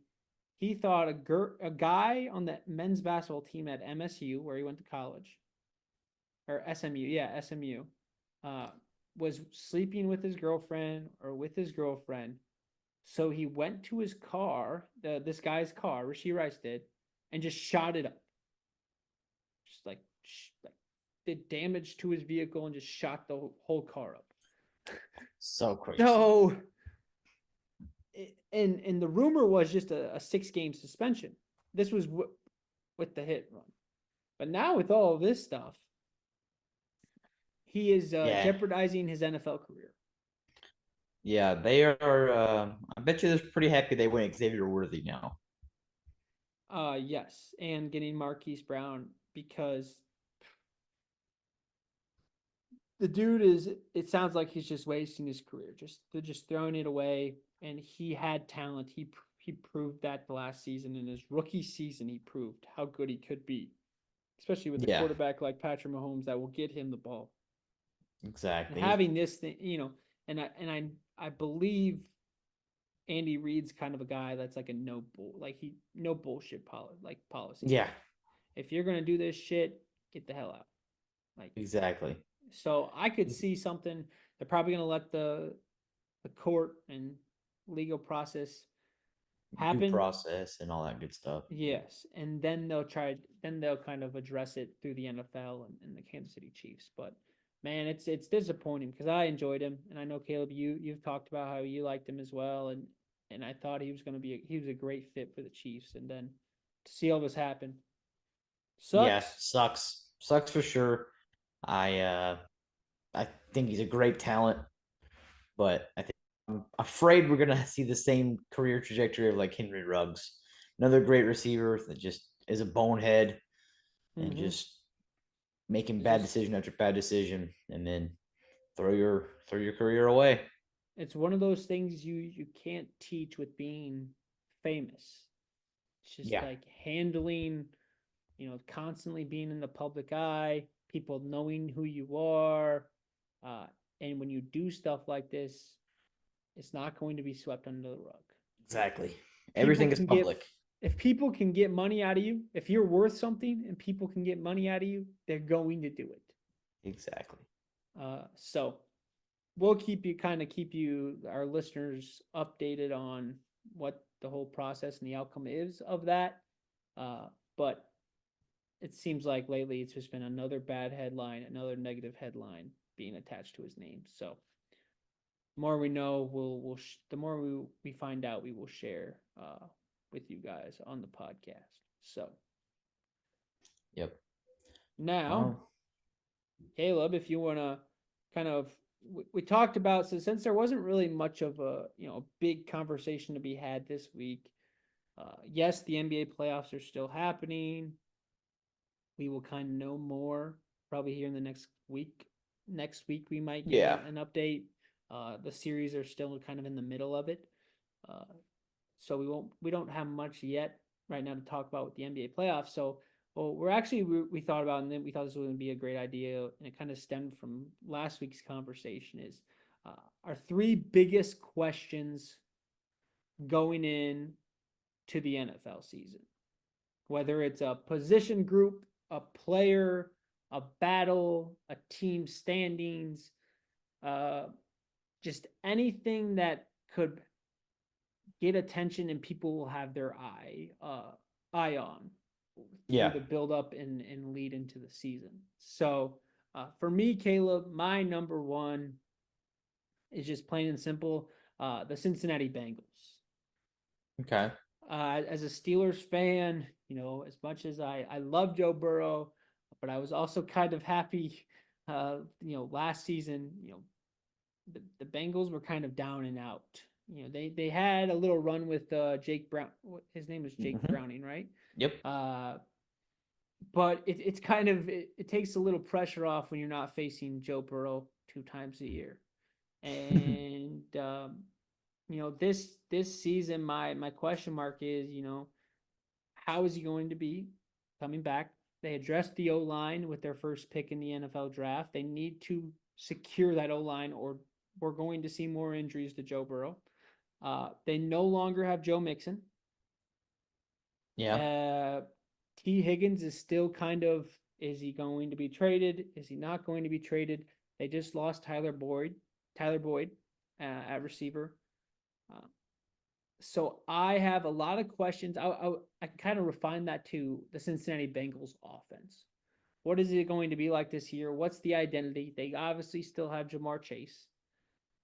[SPEAKER 1] he thought a guy on the men's basketball team at MSU, where he went to college, or SMU, was sleeping with his girlfriend or with his girlfriend. So he went to his car, this guy's car, Rashee Rice did, and just shot it up. Just like did damage to his vehicle and just shot the whole car up.
[SPEAKER 2] So crazy.
[SPEAKER 1] So, and the rumor was just a 6-game suspension. This was with the hit run. But now with all of this stuff, he is jeopardizing his NFL career.
[SPEAKER 2] Yeah, they are. I bet you they're pretty happy they went Xavier Worthy now.
[SPEAKER 1] Yes, and getting Marquise Brown, because the dude it sounds like he's just wasting his career. They're just throwing it away, and he had talent. He proved that the last season. In his rookie season, he proved how good he could be, especially with a quarterback like Patrick Mahomes that will get him the ball.
[SPEAKER 2] Exactly.
[SPEAKER 1] And having this thing, and I believe Andy Reid's kind of a guy that's like a no bullshit policy
[SPEAKER 2] Yeah,
[SPEAKER 1] guy. If you're gonna do this shit, get the hell out. Like,
[SPEAKER 2] exactly.
[SPEAKER 1] so I could see something. They're probably gonna let the court and legal process
[SPEAKER 2] Due
[SPEAKER 1] happen.
[SPEAKER 2] process and all that good stuff.
[SPEAKER 1] Yes, and then they'll kind of address it through the NFL and the Kansas City Chiefs. But man, it's disappointing because I enjoyed him, and I know Caleb, you've talked about how you liked him as well, and I thought he was a great fit for the Chiefs, and then to see all this happen
[SPEAKER 2] Yeah,
[SPEAKER 1] sucks.
[SPEAKER 2] sucks for sure. I I think he's a great talent, but I think I'm afraid we're gonna see the same career trajectory of like Henry Ruggs, another great receiver that just is a bonehead and
[SPEAKER 1] Mm-hmm.
[SPEAKER 2] just making
[SPEAKER 1] It's
[SPEAKER 2] bad
[SPEAKER 1] just
[SPEAKER 2] decision after bad decision, and then throw your career away.
[SPEAKER 1] it's one of those things you can't teach with being famous. It's just
[SPEAKER 2] Yeah,
[SPEAKER 1] like handling, constantly being in the public eye, people knowing who you are. Uh, and when you do stuff like this, it's not going to be swept under the rug.
[SPEAKER 2] exactly.
[SPEAKER 1] People
[SPEAKER 2] Everything is
[SPEAKER 1] can get,
[SPEAKER 2] public.
[SPEAKER 1] if people can get money out of you, if you're worth something and people can get money out of you, they're going to do it.
[SPEAKER 2] Exactly.
[SPEAKER 1] So we'll keep you, our listeners, updated on what the whole process and the outcome is of that. But it seems like lately it's just been another bad headline, another negative headline being attached to his name. So the more we know, the more we find out, we will share with you guys on the podcast. So
[SPEAKER 2] Yep.
[SPEAKER 1] now,
[SPEAKER 2] Um,
[SPEAKER 1] Caleb, if you want to kind of we talked about, so since there wasn't really much of a big conversation to be had this week. Yes, the NBA playoffs are still happening. We will kind of know more probably here in the next week. Next week we might get
[SPEAKER 2] yeah.
[SPEAKER 1] an update. The series are still kind of in the middle of it, uh, so we don't have much yet right now to talk about with the NBA playoffs. So, well, we thought about, and then we thought this was going to be a great idea, and it kind of stemmed from last week's conversation. Is our three biggest questions going in to the NFL season, whether it's a position group, a player, a battle, a team standings, uh, just anything that could get attention and people will have their eye on through
[SPEAKER 2] Yeah.
[SPEAKER 1] the build up and lead into the season. So for me, Caleb, my number one is just plain and simple the Cincinnati Bengals.
[SPEAKER 2] Okay.
[SPEAKER 1] As a Steelers fan, as much as I love Joe Burrow, but I was also kind of happy, last season, the Bengals were kind of down and out. They had a little run with Jake Brown. His name is Jake
[SPEAKER 2] Hmm.
[SPEAKER 1] Browning, right?
[SPEAKER 2] Yep.
[SPEAKER 1] But it's kind of it takes a little pressure off when you're not facing Joe Burrow 2 times a year. And this season, my question mark is, how is he going to be coming back? They addressed the O line with their first pick in the NFL draft. They need to secure that O line, or we're going to see more injuries to Joe Burrow. They no longer have Joe Mixon.
[SPEAKER 2] Yeah.
[SPEAKER 1] Uh, T. Higgins is still kind of, is he going to be traded? Is he not going to be traded? They just lost Tyler Boyd at receiver. Uh, so I have a lot of questions. I can kind of refine that to the Cincinnati Bengals offense. What is it going to be like this year? What's the identity? They obviously still have Jamar Chase.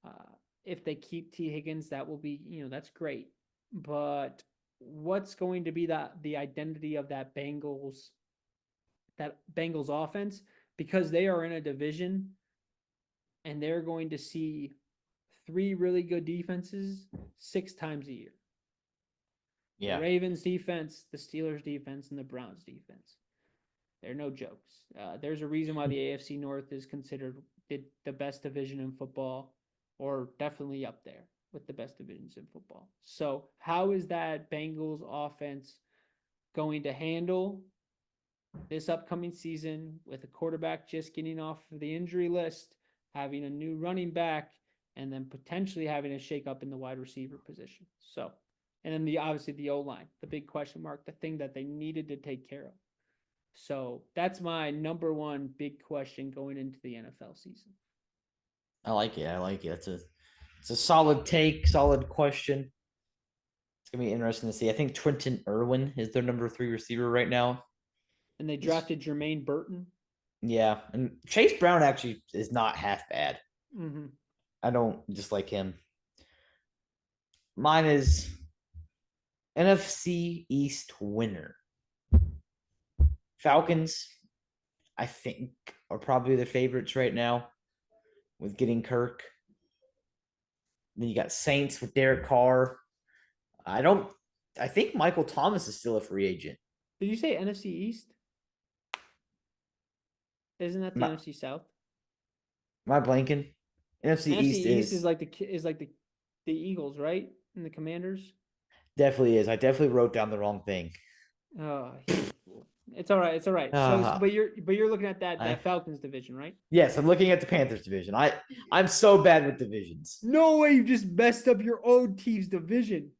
[SPEAKER 1] Uh, if they keep T. Higgins, that will be, that's great. But what's going to be the identity of that Bengals offense? Because they are in a division and they're going to see three really good defenses 6 times a year. The
[SPEAKER 2] Yeah.
[SPEAKER 1] Ravens defense, the Steelers defense, and the Browns defense. They're no jokes. There's a reason why the AFC North is considered the best division in football, or definitely up there with the best divisions in football. So, how is that Bengals offense going to handle this upcoming season with a quarterback just getting off of the injury list, having a new running back, and then potentially having a shake up in the wide receiver position. So, and then obviously the O line, the big question mark, the thing that they needed to take care of. So that's my number one big question going into the NFL season.
[SPEAKER 2] I like it. It's a solid take, solid question. It's gonna be interesting to see. I think Trenton Irwin is their number 3 receiver right now.
[SPEAKER 1] And they drafted Jermaine Burton.
[SPEAKER 2] Yeah, and Chase Brown actually is not half bad.
[SPEAKER 1] Mm-hmm.
[SPEAKER 2] I don't dislike him. Mine is NFC East winner. Falcons, I think, are probably the favorites right now with getting Kirk. Then you got Saints with Derek Carr. I think Michael Thomas is still a free agent.
[SPEAKER 1] Did you say NFC East? Isn't that the NFC South?
[SPEAKER 2] Am I blanking? NFC East
[SPEAKER 1] is like the Eagles, right? And the Commanders.
[SPEAKER 2] Definitely is. I definitely wrote down the wrong thing.
[SPEAKER 1] Oh, it's all right. It's all right. So, but you're looking at that Falcons division, right?
[SPEAKER 2] Yes, I'm looking at the Panthers division. I'm so bad with divisions.
[SPEAKER 1] No way! You just messed up your own team's division.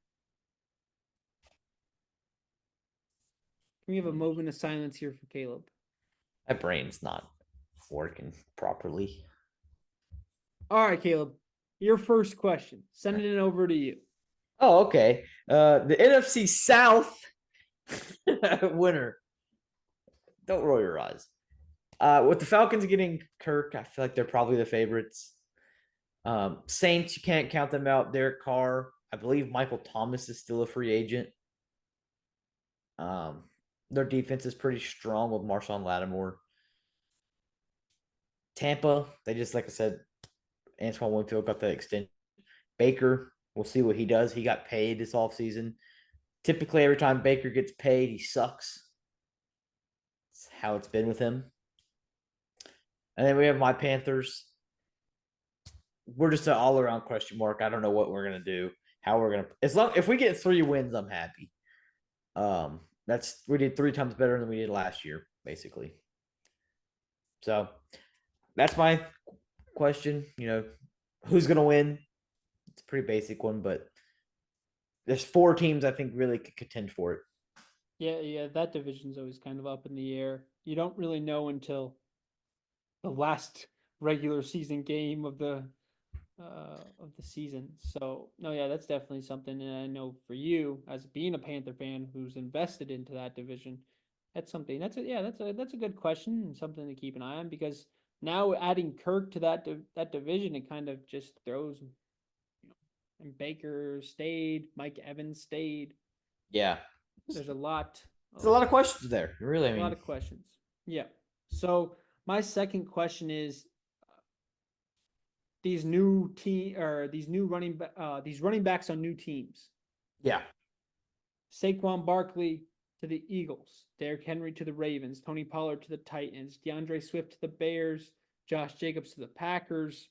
[SPEAKER 1] Can we have a moment of silence here for Caleb?
[SPEAKER 2] My brain's not working properly.
[SPEAKER 1] All right, Caleb. Your first question. Send it over to you.
[SPEAKER 2] Oh, okay. The NFC South winner. Don't roll your eyes. With the Falcons getting Kirk, I feel like they're probably the favorites. Saints, you can't count them out. Derek Carr. I believe Michael Thomas is still a free agent. Their defense is pretty strong with Marshawn Lattimore. Tampa, they just, like I said, Antoine Winfield got the extension. Baker, we'll see what he does. He got paid this offseason. Typically, every time Baker gets paid, he sucks. That's how it's been with him. And then we have my Panthers. We're just an all-around question mark. I don't know what we're gonna do. How we're gonna if we get 3 wins, I'm happy. We did 3 times better than we did last year, basically. So that's my question. Who's gonna win? It's a pretty basic one, but there's 4 teams I think really could contend for it.
[SPEAKER 1] Yeah, that division's always kind of up in the air. You don't really know until the last regular season game of the season. So no, yeah, that's definitely something. And I know for you, as being a Panther fan who's invested into that division, that's something. That's a good question and something to keep an eye on, because now adding Kirk to that division, it kind of just throws. And Baker stayed, Mike Evans stayed.
[SPEAKER 2] Yeah,
[SPEAKER 1] there's a lot.
[SPEAKER 2] There's a lot of questions there. Really,
[SPEAKER 1] a lot of questions. Yeah. So my second question is these running backs on new teams.
[SPEAKER 2] Yeah.
[SPEAKER 1] Saquon Barkley to the Eagles, Derrick Henry to the Ravens, Tony Pollard to the Titans, DeAndre Swift to the Bears, Josh Jacobs to the Packers.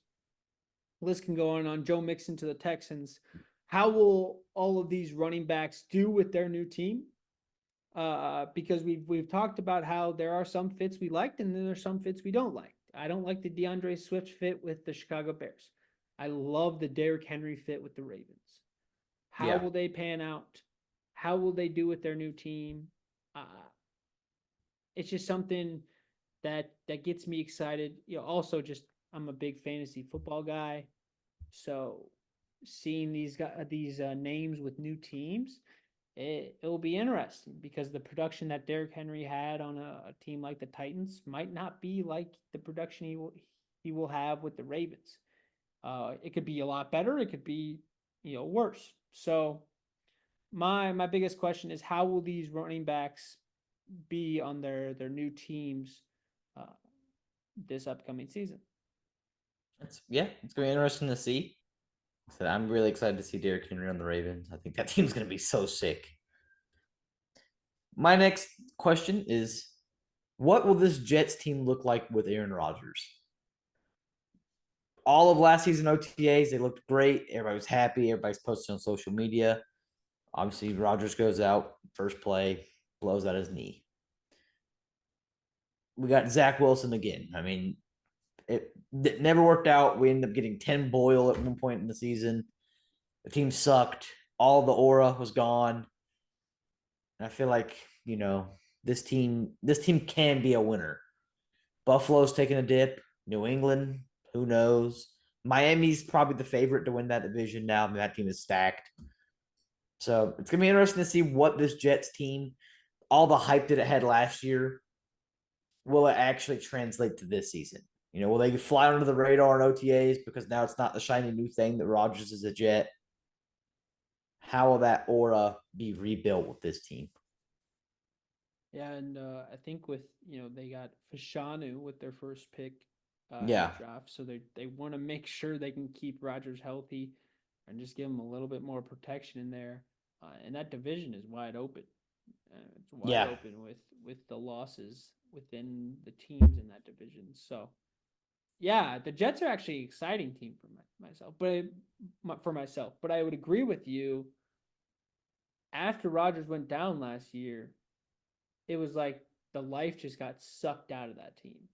[SPEAKER 1] List can go on. Joe Mixon to the Texans. How will all of these running backs do with their new team? Because we've talked about how there are some fits we liked and then there's some fits we don't like. I don't like the DeAndre Swift fit with the Chicago Bears. I love the Derrick Henry fit with the Ravens. How will they pan out? How will they do with their new team? It's just something that gets me excited. Also just I'm a big fantasy football guy, so seeing these names with new teams, it will be interesting, because the production that Derrick Henry had on a team like the Titans might not be like the production he will have with the Ravens. It could be a lot better. It could be worse. So my biggest question is, how will these running backs be on their new teams this upcoming season?
[SPEAKER 2] It's going to be interesting to see. So I'm really excited to see Derrick Henry on the Ravens. I think that team's going to be so sick. My next question is, what will this Jets team look like with Aaron Rodgers? All of last season OTAs, they looked great. Everybody was happy. Everybody's posting on social media. Obviously, Rodgers goes out, first play, blows out his knee. We got Zach Wilson again. It never worked out. We ended up getting 10 Boyle at one point in the season. The team sucked. All the aura was gone. And I feel like, this team can be a winner. Buffalo's taking a dip. New England, who knows? Miami's probably the favorite to win that division now. I mean, that team is stacked. So it's gonna be interesting to see what this Jets team, all the hype that it had last year, will it actually translate to this season? Will they fly under the radar in OTAs because now it's not the shiny new thing that Rodgers is a Jet? How will that aura be rebuilt with this team?
[SPEAKER 1] Yeah, and I think with they got Fashanu with their first pick in
[SPEAKER 2] Yeah.
[SPEAKER 1] the draft, so they want to make sure they can keep Rodgers healthy and just give him a little bit more protection in there. And that division is wide open. It's wide
[SPEAKER 2] Yeah.
[SPEAKER 1] open with the losses within the teams in that division. So yeah, the Jets are actually an exciting team for myself, but I would agree with you. After Rodgers went down last year, it was like the life just got sucked out of that team.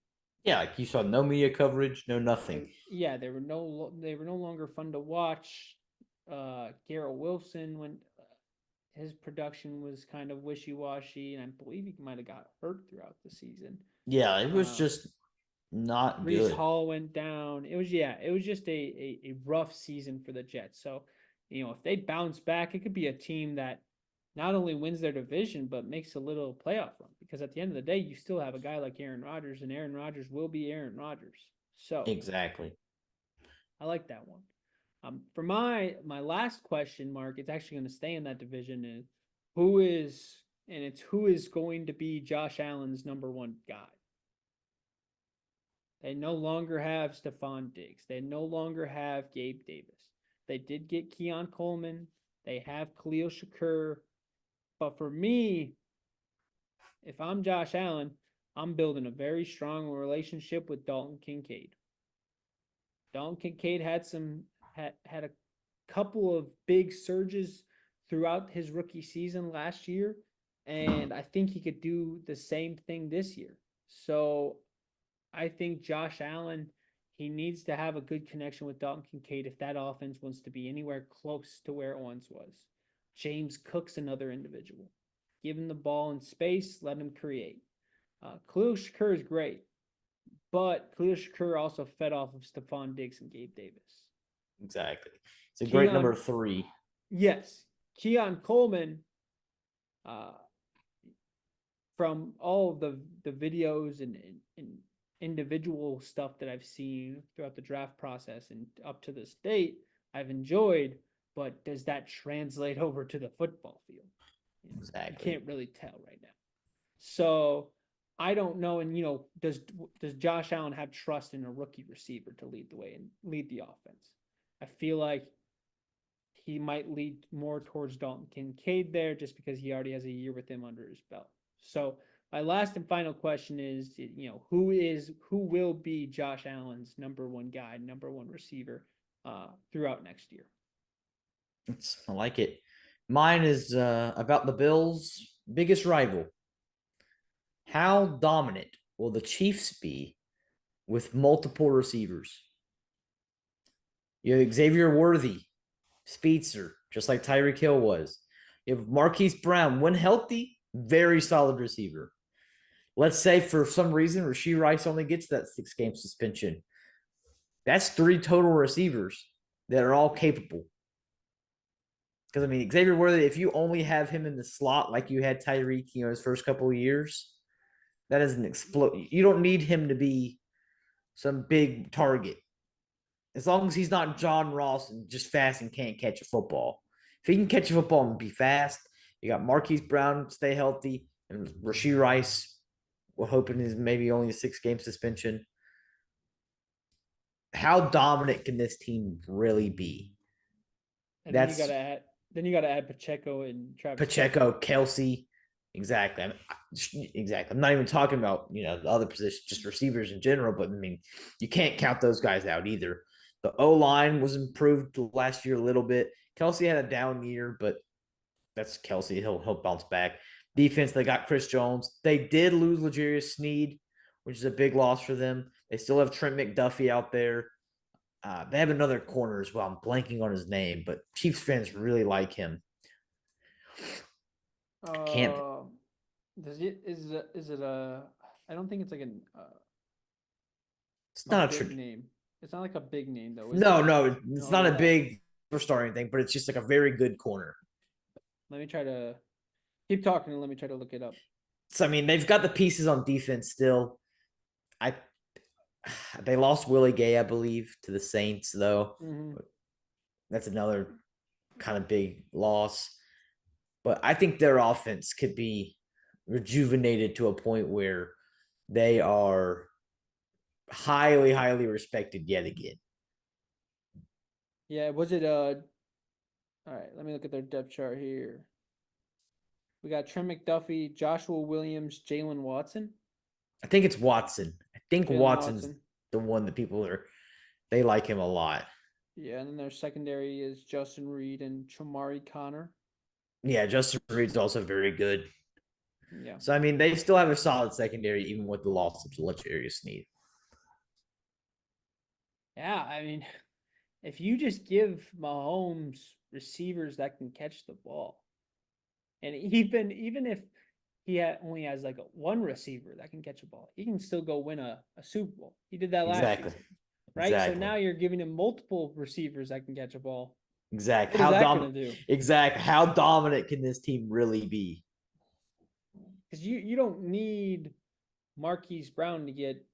[SPEAKER 2] Yeah, like you saw no media coverage, no nothing.
[SPEAKER 1] They were no longer fun to watch. Garrett Wilson, when his production was kind of wishy washy, and I believe he might have got hurt throughout the season.
[SPEAKER 2] Yeah, it was just not
[SPEAKER 1] Reese
[SPEAKER 2] good.
[SPEAKER 1] Hall went down. It was just a rough season for the Jets. So, if they bounce back, it could be a team that not only wins their division but makes a little playoff run. Because at the end of the day, you still have a guy like Aaron Rodgers, and Aaron Rodgers will be Aaron Rodgers. So
[SPEAKER 2] Exactly.
[SPEAKER 1] I like that one. For my last question, Mark, it's actually going to stay in that division. Is who is going to be Josh Allen's number one guy? They no longer have Stephon Diggs. They no longer have Gabe Davis. They did get Keon Coleman. They have Khalil Shakur. But for me, if I'm Josh Allen, I'm building a very strong relationship with Dalton Kincaid. Dalton Kincaid had a couple of big surges throughout his rookie season last year, and I think he could do the same thing this year. So I think Josh Allen, he needs to have a good connection with Dalton Kincaid if that offense wants to be anywhere close to where it once was. James Cook's another individual. Give him the ball in space, let him create. Khalil Shakur is great, but Khalil Shakur also fed off of Stephon Diggs and Gabe Davis.
[SPEAKER 2] Exactly. It's a great number 3.
[SPEAKER 1] Yes. Keon Coleman, uh, from all of the videos and individual stuff that I've seen throughout the draft process and up to this date, I've enjoyed, but does that translate over to the football field?
[SPEAKER 2] Exactly.
[SPEAKER 1] You can't really tell right now. So I don't know. And does Josh Allen have trust in a rookie receiver to lead the way and lead the offense? I feel like he might lead more towards Dalton Kincaid there just because he already has a year with him under his belt. So my last and final question is, who will be Josh Allen's number one guy, number one receiver throughout next year?
[SPEAKER 2] I like it. Mine is about the Bills' biggest rival. How dominant will the Chiefs be with multiple receivers? You have Xavier Worthy, speedster, just like Tyreek Hill was. You have Marquise Brown, when healthy, very solid receiver. Let's say for some reason Rashee Rice only gets that 6-game suspension. That's 3 total receivers that are all capable. Because Xavier Worthy, if you only have him in the slot like you had Tyreek, his first couple of years, that doesn't explode. You don't need him to be some big target. As long as he's not John Ross and just fast and can't catch a football. If he can catch a football and be fast, you got Marquise Brown, stay healthy, and Rashee Rice, we're hoping is maybe only a 6-game suspension. How dominant can this team really be?
[SPEAKER 1] And then you gotta add Pacheco and Travis
[SPEAKER 2] Pacheco, Kelsey. Exactly. Exactly. I'm not even talking about the other positions, just receivers in general. But you can't count those guys out either. The O line was improved last year a little bit. Kelsey had a down year, but that's Kelsey. He'll bounce back. Defense, they got Chris Jones. They did lose L'Jarius Sneed, which is a big loss for them. They still have Trent McDuffie out there. They have another corner as well. I'm blanking on his name, but Chiefs fans really like him. I can't.
[SPEAKER 1] Is it a? I don't think it's like
[SPEAKER 2] It's
[SPEAKER 1] a
[SPEAKER 2] not
[SPEAKER 1] big name. It's not like a big name though, is it?
[SPEAKER 2] no, it's
[SPEAKER 1] No,
[SPEAKER 2] not a
[SPEAKER 1] okay.
[SPEAKER 2] big superstar or anything, but it's just like a very good corner.
[SPEAKER 1] Let me try to keep talking and let me try to look it up.
[SPEAKER 2] So I mean, they've got the pieces on defense still. I they lost Willie Gay, I believe, to the Saints though.
[SPEAKER 1] Mm-hmm.
[SPEAKER 2] That's another kind of big loss. But I think their offense could be rejuvenated to a point where they are highly, highly respected yet again.
[SPEAKER 1] Yeah, was it all right, let me look at their depth chart here. We got Trent McDuffie, Joshua Williams, Jalen Watson.
[SPEAKER 2] I think it's Watson. I think
[SPEAKER 1] Jalen
[SPEAKER 2] Watson's
[SPEAKER 1] Watson.
[SPEAKER 2] the one that they like him a lot.
[SPEAKER 1] Yeah, and then their secondary is Justin Reed and Chamari Connor.
[SPEAKER 2] Yeah, Justin Reed's also very good.
[SPEAKER 1] Yeah.
[SPEAKER 2] So I mean, they still have a solid secondary even with the loss of L'Jarius Sneed.
[SPEAKER 1] Yeah, I mean, if you just give Mahomes receivers that can catch the ball, and even if only has like one receiver that can catch a ball, he can still go win a Super Bowl. He did that last
[SPEAKER 2] Exactly.
[SPEAKER 1] season, right? So
[SPEAKER 2] Exactly.
[SPEAKER 1] now you're giving him multiple receivers that can catch a ball.
[SPEAKER 2] Exactly.
[SPEAKER 1] What is that going to do?
[SPEAKER 2] Exactly. How dominant can this team really be?
[SPEAKER 1] Because you don't need Marquise Brown to get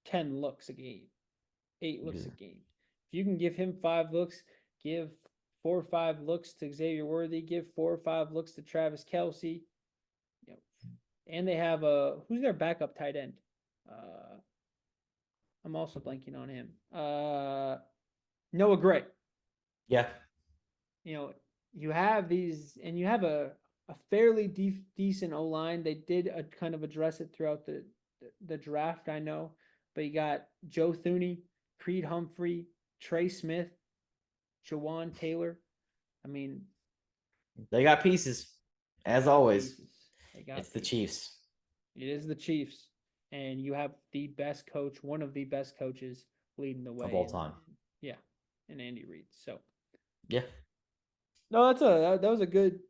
[SPEAKER 1] 10 looks a game, 8 looks a game. If you can give him 5 looks, give 4 or 5 looks to Xavier Worthy, give 4 or 5 looks to Travis Kelce. And they have who's their backup tight end? I'm also blanking on him. Noah Gray.
[SPEAKER 2] Yeah.
[SPEAKER 1] You have these, and you have a fairly decent O line. They did kind of address it throughout the draft, I know, but you got Joe Thuney, Creed Humphrey, Trey Smith, Jawan Taylor. I mean,
[SPEAKER 2] they got pieces, as always.
[SPEAKER 1] Pieces. They got
[SPEAKER 2] it's the
[SPEAKER 1] pieces.
[SPEAKER 2] Chiefs.
[SPEAKER 1] It is the Chiefs, and you have the best coach, one of the best coaches leading the way
[SPEAKER 2] of all time.
[SPEAKER 1] Yeah, and Andy Reid. So
[SPEAKER 2] yeah,
[SPEAKER 1] no, that was a good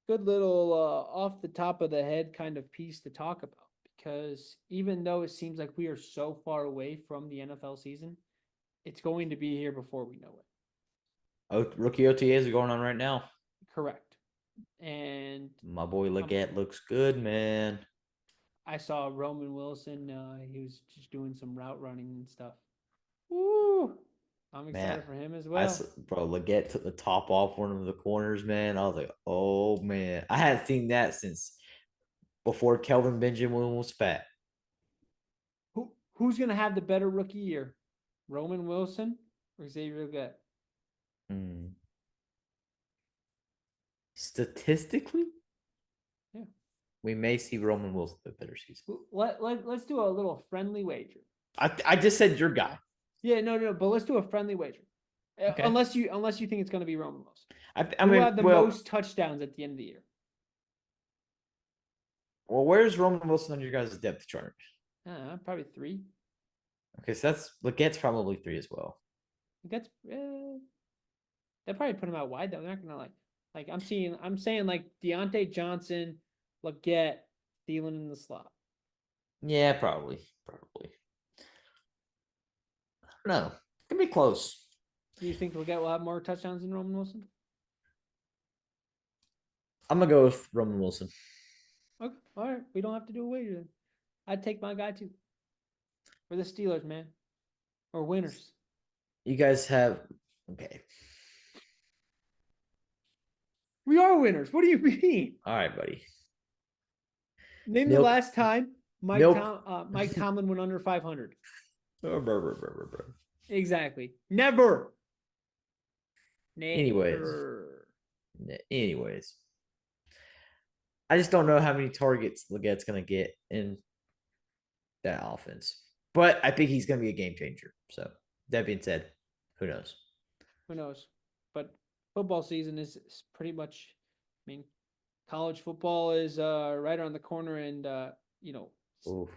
[SPEAKER 1] little off the top of the head kind of piece to talk about, because even though it seems like we are so far away from the NFL season, it's going to be here before we know it.
[SPEAKER 2] Rookie OTAs are going on right now.
[SPEAKER 1] Correct. And
[SPEAKER 2] my boy Leggett looks good, man.
[SPEAKER 1] I saw Roman Wilson. He was just doing some route running and stuff. Woo! I'm excited for him as well.
[SPEAKER 2] Bro, Leggett took the top off one of the corners, man. I was like, oh man, I hadn't seen that since before Kelvin Benjamin was fat.
[SPEAKER 1] Who's gonna have the better rookie year, Roman Wilson or Xavier Leggett?
[SPEAKER 2] Statistically,
[SPEAKER 1] yeah,
[SPEAKER 2] we may see Roman Wilson a better season.
[SPEAKER 1] Let's do a little friendly wager.
[SPEAKER 2] I just said your guy.
[SPEAKER 1] Yeah, no, but let's do a friendly wager. Okay. Unless you think it's going to be Roman Wilson. Who will have the most touchdowns at the end of the year?
[SPEAKER 2] Well, where's Roman Wilson on your guys' depth chart?
[SPEAKER 1] Probably 3.
[SPEAKER 2] Okay, so Legett's probably 3 as well.
[SPEAKER 1] That's they'll probably put him out wide though. They're not gonna like I'm saying like Deontay Johnson, Leggett, Thielen in the slot.
[SPEAKER 2] Yeah, probably. I don't know. It can be close.
[SPEAKER 1] Do you think Leggett will have more touchdowns than Roman Wilson?
[SPEAKER 2] I'm gonna go with Roman Wilson.
[SPEAKER 1] Okay, all right. We don't have to do a wager then. I'd take my guy too. For the Steelers, man. Or winners.
[SPEAKER 2] You guys have okay.
[SPEAKER 1] We are winners. What do you mean?
[SPEAKER 2] All right, buddy.
[SPEAKER 1] Name the last time Mike Tomlin went under 500. Exactly. Never.
[SPEAKER 2] Anyways, I just don't know how many targets Legett's gonna get in that offense, but I think he's gonna be a game changer. So that being said, who knows?
[SPEAKER 1] Who knows? But football season is pretty much. I mean, college football is right around the corner, and Oof.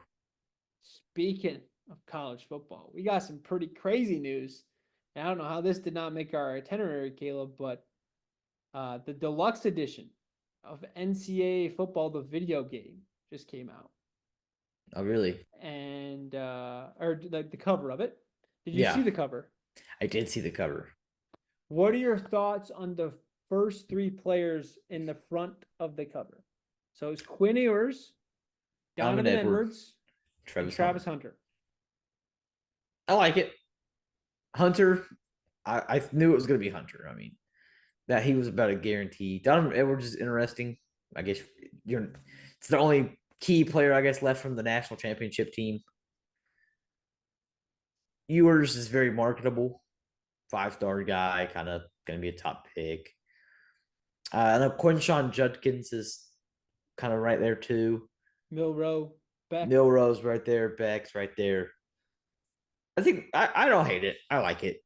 [SPEAKER 1] Speaking of college football. We got some pretty crazy news. And I don't know how this did not make our itinerary, Caleb, but the deluxe edition of NCAA football, the video game, just came out.
[SPEAKER 2] Oh, really?
[SPEAKER 1] And or like the cover of it. Did you
[SPEAKER 2] Yeah,
[SPEAKER 1] see the cover?
[SPEAKER 2] I did see the cover.
[SPEAKER 1] What are your thoughts on the first three players in the front of the cover? So it's Quinn Ewers,
[SPEAKER 2] Donovan
[SPEAKER 1] Donovan
[SPEAKER 2] Edward,
[SPEAKER 1] Edwards, and
[SPEAKER 2] Travis
[SPEAKER 1] Travis
[SPEAKER 2] Hunter.
[SPEAKER 1] Hunter.
[SPEAKER 2] I like it. Hunter, I knew it was going to be Hunter. I mean, that he was about a guarantee. Donovan Edwards is interesting. I guess it's the only key player, I guess, left from the national championship team. Ewers is very marketable, 5-star guy, kind of going to be a top pick. I know Quinshawn Judkins is kind of right there too.
[SPEAKER 1] Milrow, Beck.
[SPEAKER 2] Milrose right there, Beck's right there. I think I don't hate it. I like it.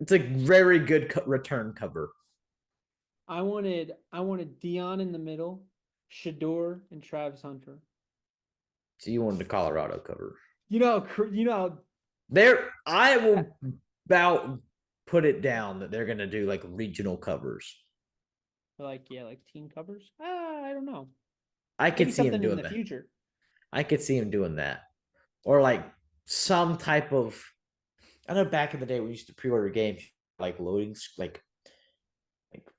[SPEAKER 2] It's a very good return cover.
[SPEAKER 1] I wanted Dion in the middle, Shador, and Travis Hunter.
[SPEAKER 2] So you wanted the Colorado cover.
[SPEAKER 1] You know.
[SPEAKER 2] There, I will about put it down that they're gonna do like regional covers.
[SPEAKER 1] Like team covers. I don't know.
[SPEAKER 2] I could
[SPEAKER 1] Maybe
[SPEAKER 2] see him
[SPEAKER 1] something in
[SPEAKER 2] doing
[SPEAKER 1] the
[SPEAKER 2] that.
[SPEAKER 1] future.
[SPEAKER 2] I could see him doing that, or like some type of. I know back in the day we used to pre-order games like loading, like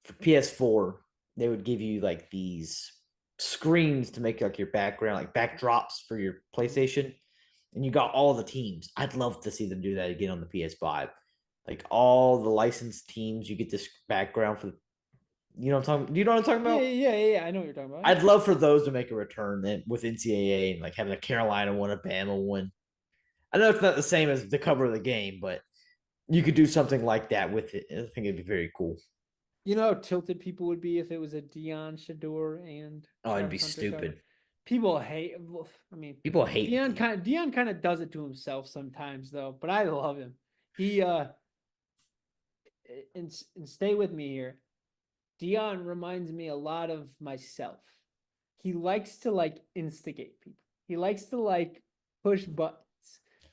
[SPEAKER 2] for PS4, they would give you like these screens to make like your background, like backdrops for your PlayStation, and you got all the teams. I'd love to see them do that again on the PS5. Like all the licensed teams, you get this background for. You know what I'm talking? Do you know what I'm talking about?
[SPEAKER 1] Yeah. I know what you're talking about.
[SPEAKER 2] I'd love for those to make a return with NCAA and like having a Carolina one, a Bama one. I know it's not the same as the cover of the game, but you could do something like that with it. I think it'd be very cool.
[SPEAKER 1] You know how tilted people would be if it was a Dion, Shador, and
[SPEAKER 2] Oh, it'd be
[SPEAKER 1] Travis Hunter cover?
[SPEAKER 2] stupid.
[SPEAKER 1] People hate. I mean,
[SPEAKER 2] People hate
[SPEAKER 1] Dion kind of does it to himself sometimes though, but I love him. He and stay with me here. Dion reminds me a lot of myself. He likes to like instigate people. He likes to like push buttons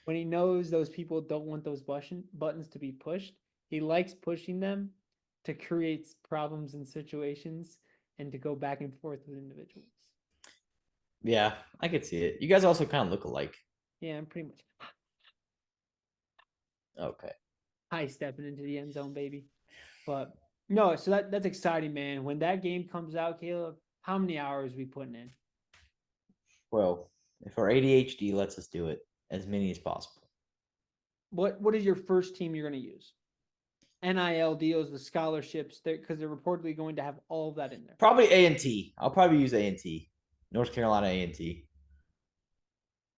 [SPEAKER 1] when he knows those people don't want those buttons to be pushed. He likes pushing them to create problems and situations and to go back and forth with individuals.
[SPEAKER 2] Yeah, I could see it. You guys also kind of look alike.
[SPEAKER 1] Yeah, I'm pretty much
[SPEAKER 2] Okay.
[SPEAKER 1] high stepping into the end zone, baby. But no, so that's exciting, man. When that game comes out, Caleb, how many hours we putting in?
[SPEAKER 2] Well, if our ADHD lets us do it, as many as possible.
[SPEAKER 1] What is your first team you're going to use? NIL deals, the scholarships, because they're reportedly going to have all of that in there.
[SPEAKER 2] Probably A&T. I'll probably use A&T. North Carolina A&T.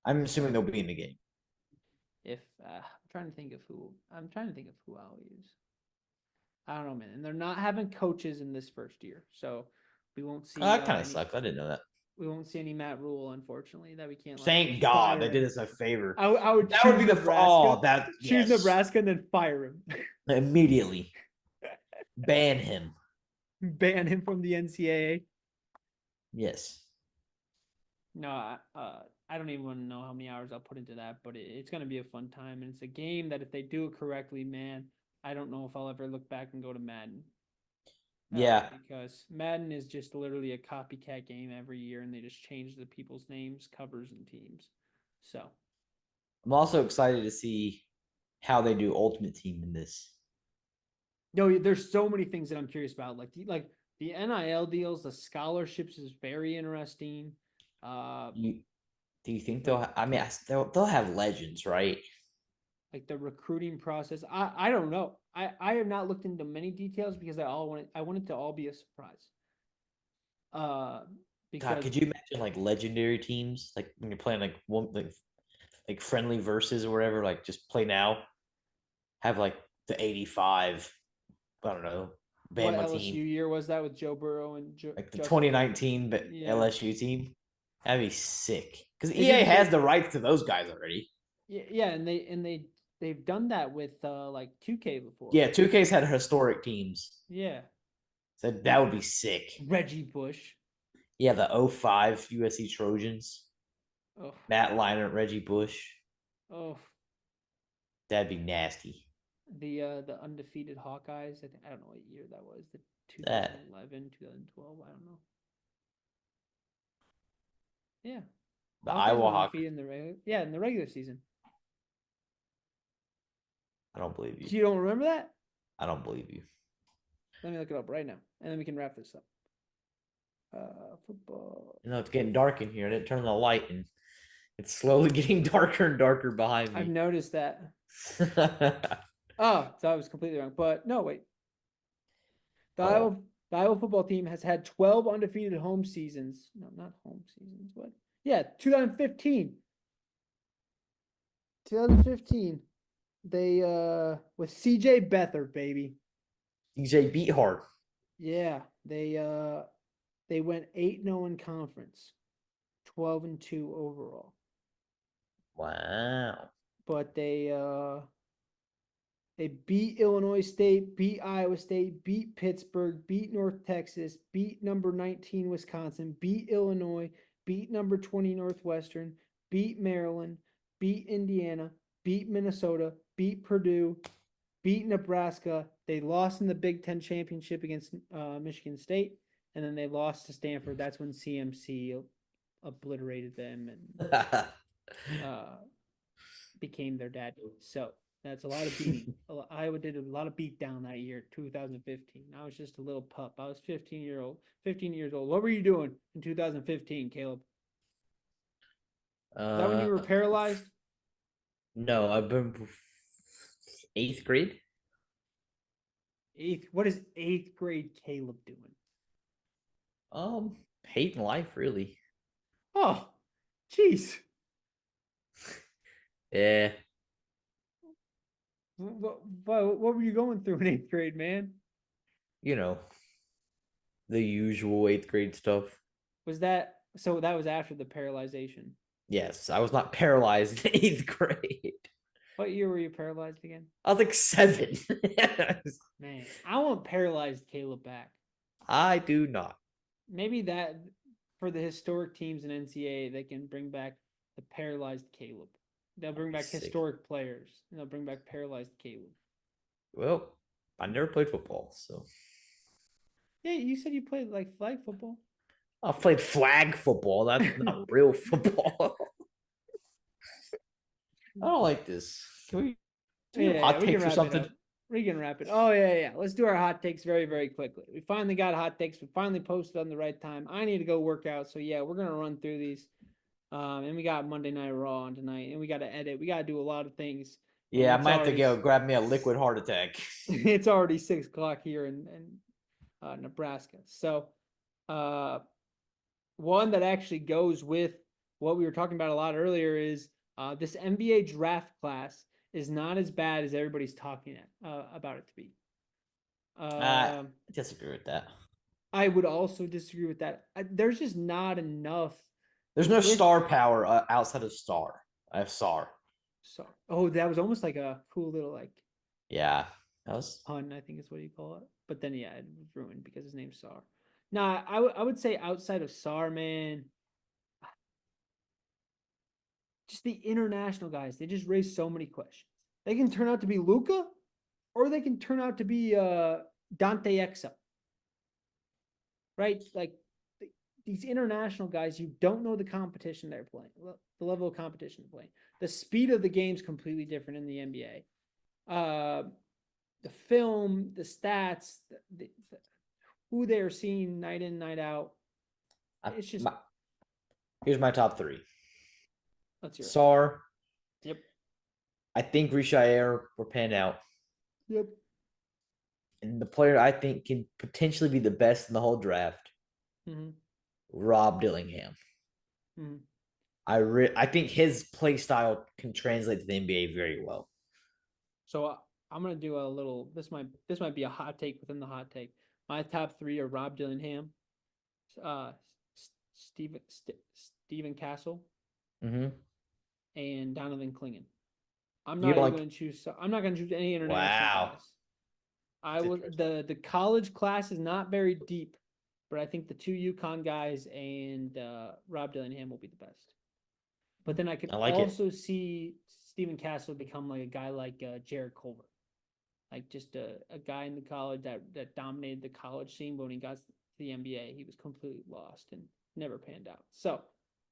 [SPEAKER 2] I'm assuming they'll be in the game.
[SPEAKER 1] If I'm trying to think of who I'll use. I don't know, man. And they're not having coaches in this first year, so we won't see.
[SPEAKER 2] That kind of sucks. I didn't know that.
[SPEAKER 1] We won't see any Matt Rule, unfortunately. That we can't.
[SPEAKER 2] Thank God they did us a favor.
[SPEAKER 1] I would.
[SPEAKER 2] That would be
[SPEAKER 1] Nebraska, choose
[SPEAKER 2] yes.
[SPEAKER 1] Nebraska and then fire him
[SPEAKER 2] immediately. Ban him.
[SPEAKER 1] Ban him from the NCAA.
[SPEAKER 2] Yes.
[SPEAKER 1] No, I don't even want to know how many hours I'll put into that, but it's going to be a fun time. And it's a game that if they do it correctly, man, I don't know if I'll ever look back and go to Madden.
[SPEAKER 2] Yeah.
[SPEAKER 1] Because Madden is just literally a copycat game every year, and they just change the people's names, covers, and teams. So
[SPEAKER 2] I'm also excited to see how they do Ultimate Team in this.
[SPEAKER 1] No, there's so many things that I'm curious about. Like the NIL deals, the scholarships is very interesting.
[SPEAKER 2] Do you think they'll? I mean, they'll have legends, right?
[SPEAKER 1] Like the recruiting process. I don't know. I have not looked into many details because I want it to all be a surprise. Because
[SPEAKER 2] God, could you imagine like legendary teams, like when you're playing like one like friendly versus or whatever, like just play now, have like the 85, I don't know,
[SPEAKER 1] what
[SPEAKER 2] Bama
[SPEAKER 1] LSU
[SPEAKER 2] team,
[SPEAKER 1] year was that with Joe Burrow and
[SPEAKER 2] like the
[SPEAKER 1] Justin
[SPEAKER 2] 2019
[SPEAKER 1] Yeah.
[SPEAKER 2] LSU team? That'd be sick because EA has the rights to those guys already.
[SPEAKER 1] Yeah, and they've done that with like 2K before.
[SPEAKER 2] Yeah, 2K's had historic teams.
[SPEAKER 1] Yeah.
[SPEAKER 2] So that would be sick.
[SPEAKER 1] Reggie Bush.
[SPEAKER 2] Yeah, the 05 USC Trojans.
[SPEAKER 1] Oh.
[SPEAKER 2] Matt Leinart, Reggie Bush.
[SPEAKER 1] Oh,
[SPEAKER 2] That'd be nasty.
[SPEAKER 1] the undefeated Hawkeyes. I don't know what year that was. The
[SPEAKER 2] That
[SPEAKER 1] 2011, 2012. I don't know. Yeah,
[SPEAKER 2] the
[SPEAKER 1] Hawkeyes
[SPEAKER 2] Iowa
[SPEAKER 1] went
[SPEAKER 2] Hawk.
[SPEAKER 1] undefeated in the regular. Yeah, in the regular season.
[SPEAKER 2] I don't believe you.
[SPEAKER 1] You don't remember that?
[SPEAKER 2] I don't believe you.
[SPEAKER 1] Let me look it up right now, and then we can wrap this up. Football.
[SPEAKER 2] You know, it's getting dark in here. I didn't turn the light, and it's slowly getting darker and darker behind
[SPEAKER 1] I've
[SPEAKER 2] me.
[SPEAKER 1] noticed that. Oh, so I was completely wrong. But no, wait. The
[SPEAKER 2] Oh,
[SPEAKER 1] Iowa, the Iowa football team has had 12 undefeated home seasons. No, not home seasons. What? Yeah, 2015. 2015. They with CJ Beathard, baby.
[SPEAKER 2] DJ beat hard.
[SPEAKER 1] Yeah, they went 8-0 in conference, 12-2 overall.
[SPEAKER 2] Wow.
[SPEAKER 1] But they beat Illinois State, beat Iowa State, beat Pittsburgh, beat North Texas, beat number 19 Wisconsin, beat Illinois, beat number 20 Northwestern, beat Maryland, beat Indiana, beat Minnesota, beat Purdue, beat Nebraska. They lost in the Big Ten championship against Michigan State, and then they lost to Stanford. That's when CMC obliterated them and became their dad. So that's a lot of beating. Iowa did a lot of beat down that year, 2015. I was just a little pup. I was 15 years old. What were you doing in 2015, Caleb? Is that when you were paralyzed?
[SPEAKER 2] No, I've been eighth grade.
[SPEAKER 1] Eighth. What is eighth grade Caleb doing?
[SPEAKER 2] Hating life really.
[SPEAKER 1] Oh, jeez.
[SPEAKER 2] Yeah,
[SPEAKER 1] What were you going through in eighth grade, man?
[SPEAKER 2] you know, the usual eighth grade stuff.
[SPEAKER 1] Was that so? That was after the paralyzation.
[SPEAKER 2] Yes, I was not paralyzed in eighth grade.
[SPEAKER 1] What year were you paralyzed again?
[SPEAKER 2] I was like 7.
[SPEAKER 1] Man, I want paralyzed Caleb back.
[SPEAKER 2] I do not.
[SPEAKER 1] Maybe that for the historic teams in NCAA, they can bring back the paralyzed Caleb. They'll bring back
[SPEAKER 2] Sick.
[SPEAKER 1] historic players, and they'll bring back paralyzed Caleb.
[SPEAKER 2] Well, I never played football, so
[SPEAKER 1] Yeah, you said you played like flag football.
[SPEAKER 2] I played flag football. That's not real football. I don't like this. Do we have hot
[SPEAKER 1] we can
[SPEAKER 2] takes or
[SPEAKER 1] wrap it
[SPEAKER 2] something?
[SPEAKER 1] up. We can wrap it. Oh yeah. Let's do our hot takes very, very quickly. We finally got hot takes. We finally posted on the right time. I need to go work out, so yeah, we're gonna run through these. And we got Monday Night Raw on tonight, and we got to edit. We got to do a lot of things.
[SPEAKER 2] Yeah, I
[SPEAKER 1] It's
[SPEAKER 2] might have to
[SPEAKER 1] already
[SPEAKER 2] go grab me a liquid heart attack.
[SPEAKER 1] it's already 6 o'clock here in Nebraska. So, one that actually goes with what we were talking about a lot earlier is this NBA draft class is not as bad as everybody's talking about it to be.
[SPEAKER 2] I disagree with that.
[SPEAKER 1] I would also disagree with that. There's just not enough.
[SPEAKER 2] There's no
[SPEAKER 1] With-
[SPEAKER 2] star power outside of Star. I have Sar.
[SPEAKER 1] So, that was almost like a cool little like
[SPEAKER 2] Yeah, that was.
[SPEAKER 1] pun, I think is what you call it. But then, yeah, it was ruined because his name's Sar. Nah, I would say outside of Sar, man, just the international guys, they just raise so many questions. They can turn out to be Luca, or they can turn out to be Dante Exum. Right? Like these international guys, you don't know the competition they're playing, the level of competition they're playing. The speed of the game's completely different in the NBA. The film, the stats, who they're seeing night in, night out. It's just
[SPEAKER 2] Here's my top 3.
[SPEAKER 1] let's hear it.
[SPEAKER 2] Sar.
[SPEAKER 1] Yep.
[SPEAKER 2] I think Rashee will pan out.
[SPEAKER 1] Yep.
[SPEAKER 2] And the player I think can potentially be the best in the whole draft, Rob Dillingham. I think his play style can translate to the NBA very well.
[SPEAKER 1] So I'm gonna do a little. This might be a hot take within the hot take. My top 3 are Rob Dillingham, Stephen Castle, and Donovan Clingan. I'm not even going to choose. I'm not going to choose any international guys. I will. The college class is not very deep, but I think the 2 UConn guys and Rob Dillingham will be the best. But then I could also see Stephen Castle become like a guy like Jared Culver, like just a guy in the college that dominated the college scene, but when he got to the NBA, he was completely lost and never panned out. So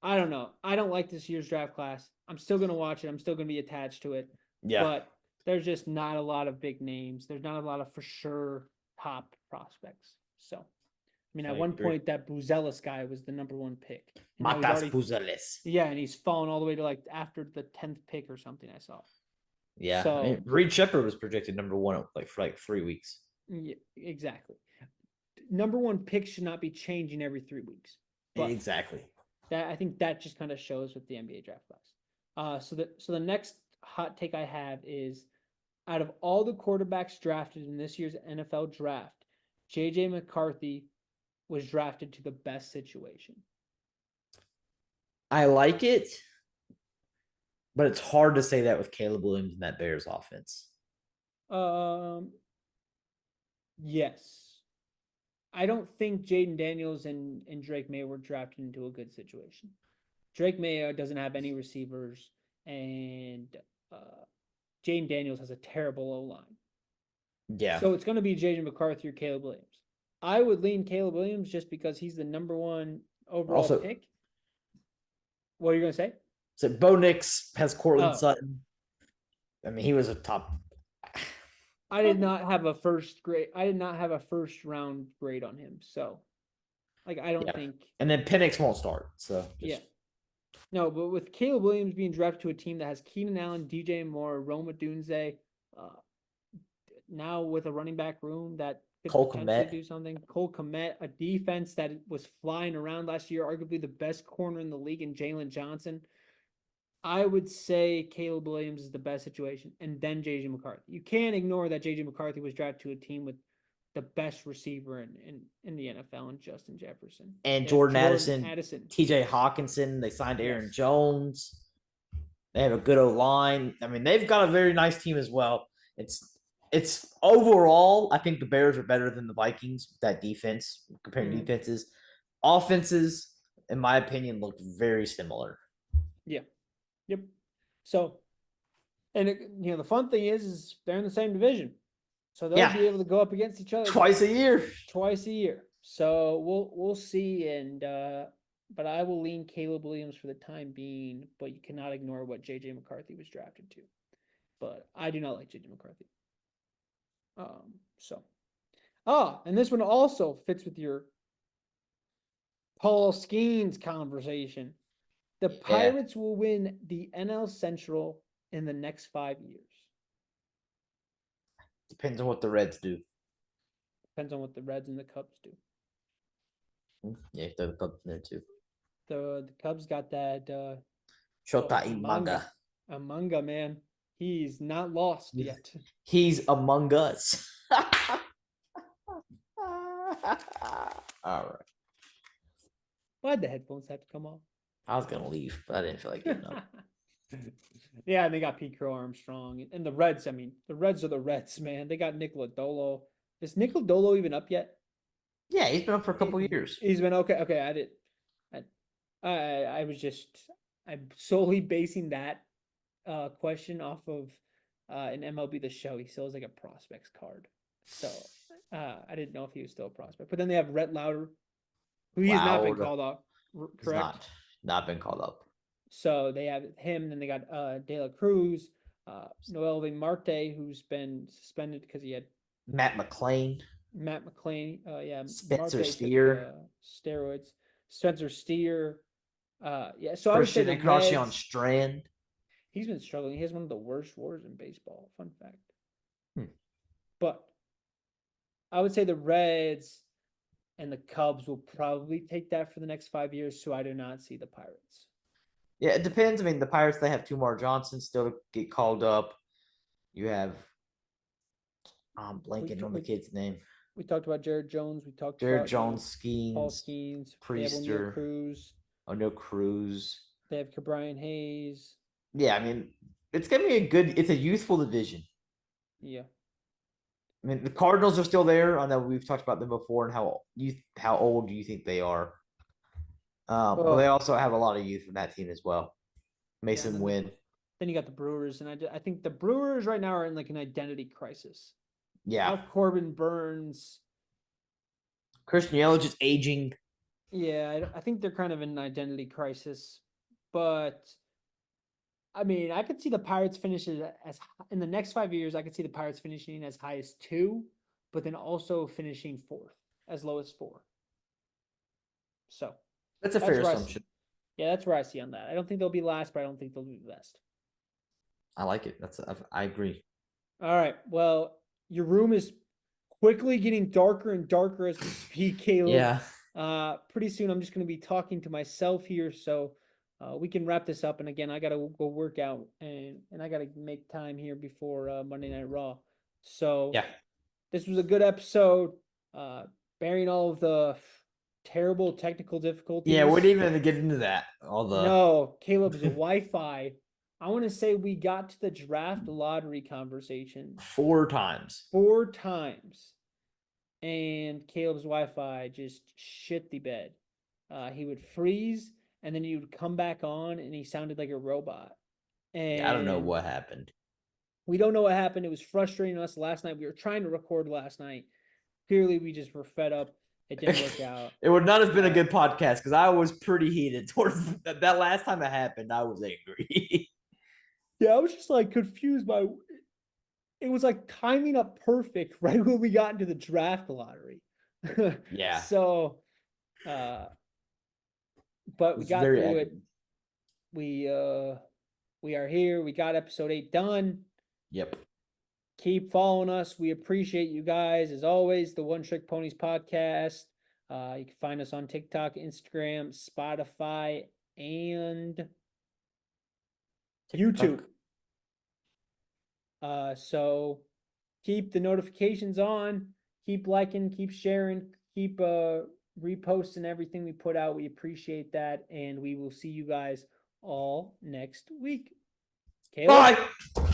[SPEAKER 1] I don't know. I don't like this year's draft class. I'm still gonna watch it. I'm still gonna be attached to it.
[SPEAKER 2] Yeah.
[SPEAKER 1] But there's just not a lot of big names. There's not a lot of for sure top prospects. So I mean, at one point that Buzelis guy was the #1 pick.
[SPEAKER 2] Matas Buzelis.
[SPEAKER 1] Yeah, and he's fallen all the way to like after the 10th pick or something. I saw.
[SPEAKER 2] Yeah,
[SPEAKER 1] so,
[SPEAKER 2] I mean, Reed Shepard was projected #1 for like 3 weeks.
[SPEAKER 1] Yeah, exactly. #1 pick should not be changing every 3 weeks. But
[SPEAKER 2] exactly.
[SPEAKER 1] I think that just kind of shows with the NBA draft class. So the next hot take I have is, out of all the quarterbacks drafted in this year's NFL draft, JJ McCarthy was drafted to the best situation.
[SPEAKER 2] I like it, but it's hard to say that with Caleb Williams and that Bears offense.
[SPEAKER 1] Yes. I don't think Jaden Daniels and Drake May were drafted into a good situation. Drake May doesn't have any receivers, and Jaden Daniels has a terrible O-line.
[SPEAKER 2] Yeah.
[SPEAKER 1] So it's going to be JJ McCarthy or Caleb Williams. I would lean Caleb Williams just because he's the #1 overall pick. What are you going to say?
[SPEAKER 2] So Bo Nix has Cortland Sutton. I mean, he was a top.
[SPEAKER 1] I did not have a first round grade on him. So, like, I don't think.
[SPEAKER 2] And then Penix won't start. So,
[SPEAKER 1] yeah. No, but with Caleb Williams being drafted to a team that has Keenan Allen, DJ Moore, Rome Odunze, now with a running back room that could potentially do something. Cole Kmet, a defense that was flying around last year, arguably the best corner in the league in Jalen Johnson. I would say Caleb Williams is the best situation, and then JJ McCarthy. You can't ignore that JJ McCarthy was drafted to a team with the best receiver in the NFL, and Justin Jefferson.
[SPEAKER 2] And Jordan Addison, TJ Hawkinson. They signed Aaron Jones. They have a good O-line. I mean, they've got a very nice team as well. It's overall, I think the Bears are better than the Vikings with that defense, comparing defenses. Offenses, in my opinion, look very similar.
[SPEAKER 1] Yeah. Yep. So, and the fun thing is they're in the same division, so they'll be able to go up against each other
[SPEAKER 2] twice a year.
[SPEAKER 1] So we'll see, and but I will lean Caleb Williams for the time being. But you cannot ignore what JJ McCarthy was drafted to. But I do not like JJ McCarthy. And this one also fits with your Paul Skenes conversation. The Pirates will win the NL Central in the next 5 years.
[SPEAKER 2] Depends on what the Reds do.
[SPEAKER 1] Depends on what the Reds and the Cubs do.
[SPEAKER 2] Yeah, they're the Cubs in there too.
[SPEAKER 1] The Cubs got that
[SPEAKER 2] Shota Imanga.
[SPEAKER 1] Imanga, man. He's not lost yet.
[SPEAKER 2] He's among us. All right.
[SPEAKER 1] Why'd the headphones have to come off?
[SPEAKER 2] I was gonna leave, but I didn't feel like getting up.
[SPEAKER 1] Yeah, and they got Pete Crow Armstrong. And the Reds, I mean, the Reds are the Reds, man. They got Nick Lodolo. Is Nick Lodolo even up yet?
[SPEAKER 2] Yeah, he's been up for a couple years.
[SPEAKER 1] He's been okay. Okay, I'm solely basing that question off of an MLB The Show. He still has like a prospects card. So I didn't know if he was still a prospect. But then they have Rhett Lauder, who he has not been called up. Correct?
[SPEAKER 2] Not been called up.
[SPEAKER 1] So they have him, then they got De La Cruz, Noel Marte, who's been suspended because he had
[SPEAKER 2] Matt McClain.
[SPEAKER 1] Spencer
[SPEAKER 2] Steer.
[SPEAKER 1] Steroids. Spencer Steer. So
[SPEAKER 2] Christian
[SPEAKER 1] I would say
[SPEAKER 2] on Strand.
[SPEAKER 1] He's been struggling. He has one of the worst WARs in baseball. Fun fact. But I would say the Reds and the Cubs will probably take that for the next 5 years, so I do not see the Pirates.
[SPEAKER 2] Yeah, it depends. I mean, the Pirates, they have Tumar Johnson still to get called up. You have I'm blanking on the kid's name.
[SPEAKER 1] We talked about Jared Jones. We talked
[SPEAKER 2] Jared
[SPEAKER 1] about
[SPEAKER 2] Jones, Skenes,
[SPEAKER 1] Paul Skenes,
[SPEAKER 2] Priester, O'Neal Cruz.
[SPEAKER 1] They have Cabrian Hayes.
[SPEAKER 2] Yeah, I mean, it's gonna be it's a youthful division.
[SPEAKER 1] Yeah.
[SPEAKER 2] I mean, the Cardinals are still there. I know we've talked about them before and how old do you think they are? But they also have a lot of youth in that team as well. Mason Wynn.
[SPEAKER 1] Then you got the Brewers, and I think the Brewers right now are in like an identity crisis.
[SPEAKER 2] Yeah.
[SPEAKER 1] Now Corbin Burns.
[SPEAKER 2] Christian Yelich is aging.
[SPEAKER 1] Yeah, I think they're kind of in an identity crisis. But I mean, I could see the Pirates finishing as in the next 5 years. I could see the Pirates finishing as high as 2, but then also finishing 4th, as low as 4. So
[SPEAKER 2] That's a fair assumption.
[SPEAKER 1] Yeah, that's where I see on that. I don't think they'll be last, but I don't think they'll be best.
[SPEAKER 2] I like it. I agree.
[SPEAKER 1] All right. Well, your room is quickly getting darker and darker as we speak, Caleb.
[SPEAKER 2] Yeah.
[SPEAKER 1] Pretty soon I'm just going to be talking to myself here, so we can wrap this up. And again, I got to go work out, and I got to make time here before Monday Night Raw. So
[SPEAKER 2] Yeah.
[SPEAKER 1] this was a good episode, bearing all of the terrible technical difficulties.
[SPEAKER 2] Yeah, we're not even gonna get into that.
[SPEAKER 1] No, Caleb's Wi-Fi. I want to say we got to the draft lottery conversation
[SPEAKER 2] 4 times.
[SPEAKER 1] 4 times, and Caleb's Wi-Fi just shit the bed. He would freeze, and then he would come back on, and he sounded like a robot. And
[SPEAKER 2] I don't know what happened.
[SPEAKER 1] We don't know what happened. It was frustrating us last night. We were trying to record last night. Clearly, we just were fed up. It didn't work out.
[SPEAKER 2] It would not have been a good podcast because I was pretty heated towards that last time it happened. I was angry.
[SPEAKER 1] Yeah, I was just like confused by. It was like timing up perfect right when we got into the draft lottery.
[SPEAKER 2] Yeah.
[SPEAKER 1] So, but we got through it. We are here. We got episode 8 done.
[SPEAKER 2] Yep.
[SPEAKER 1] Keep following us. We appreciate you guys. As always, the One Trick Ponies podcast. You can find us on TikTok, Instagram, Spotify, and YouTube. So keep the notifications on. Keep liking, keep sharing, keep reposting everything we put out. We appreciate that. And we will see you guys all next week. Caleb?
[SPEAKER 2] Bye.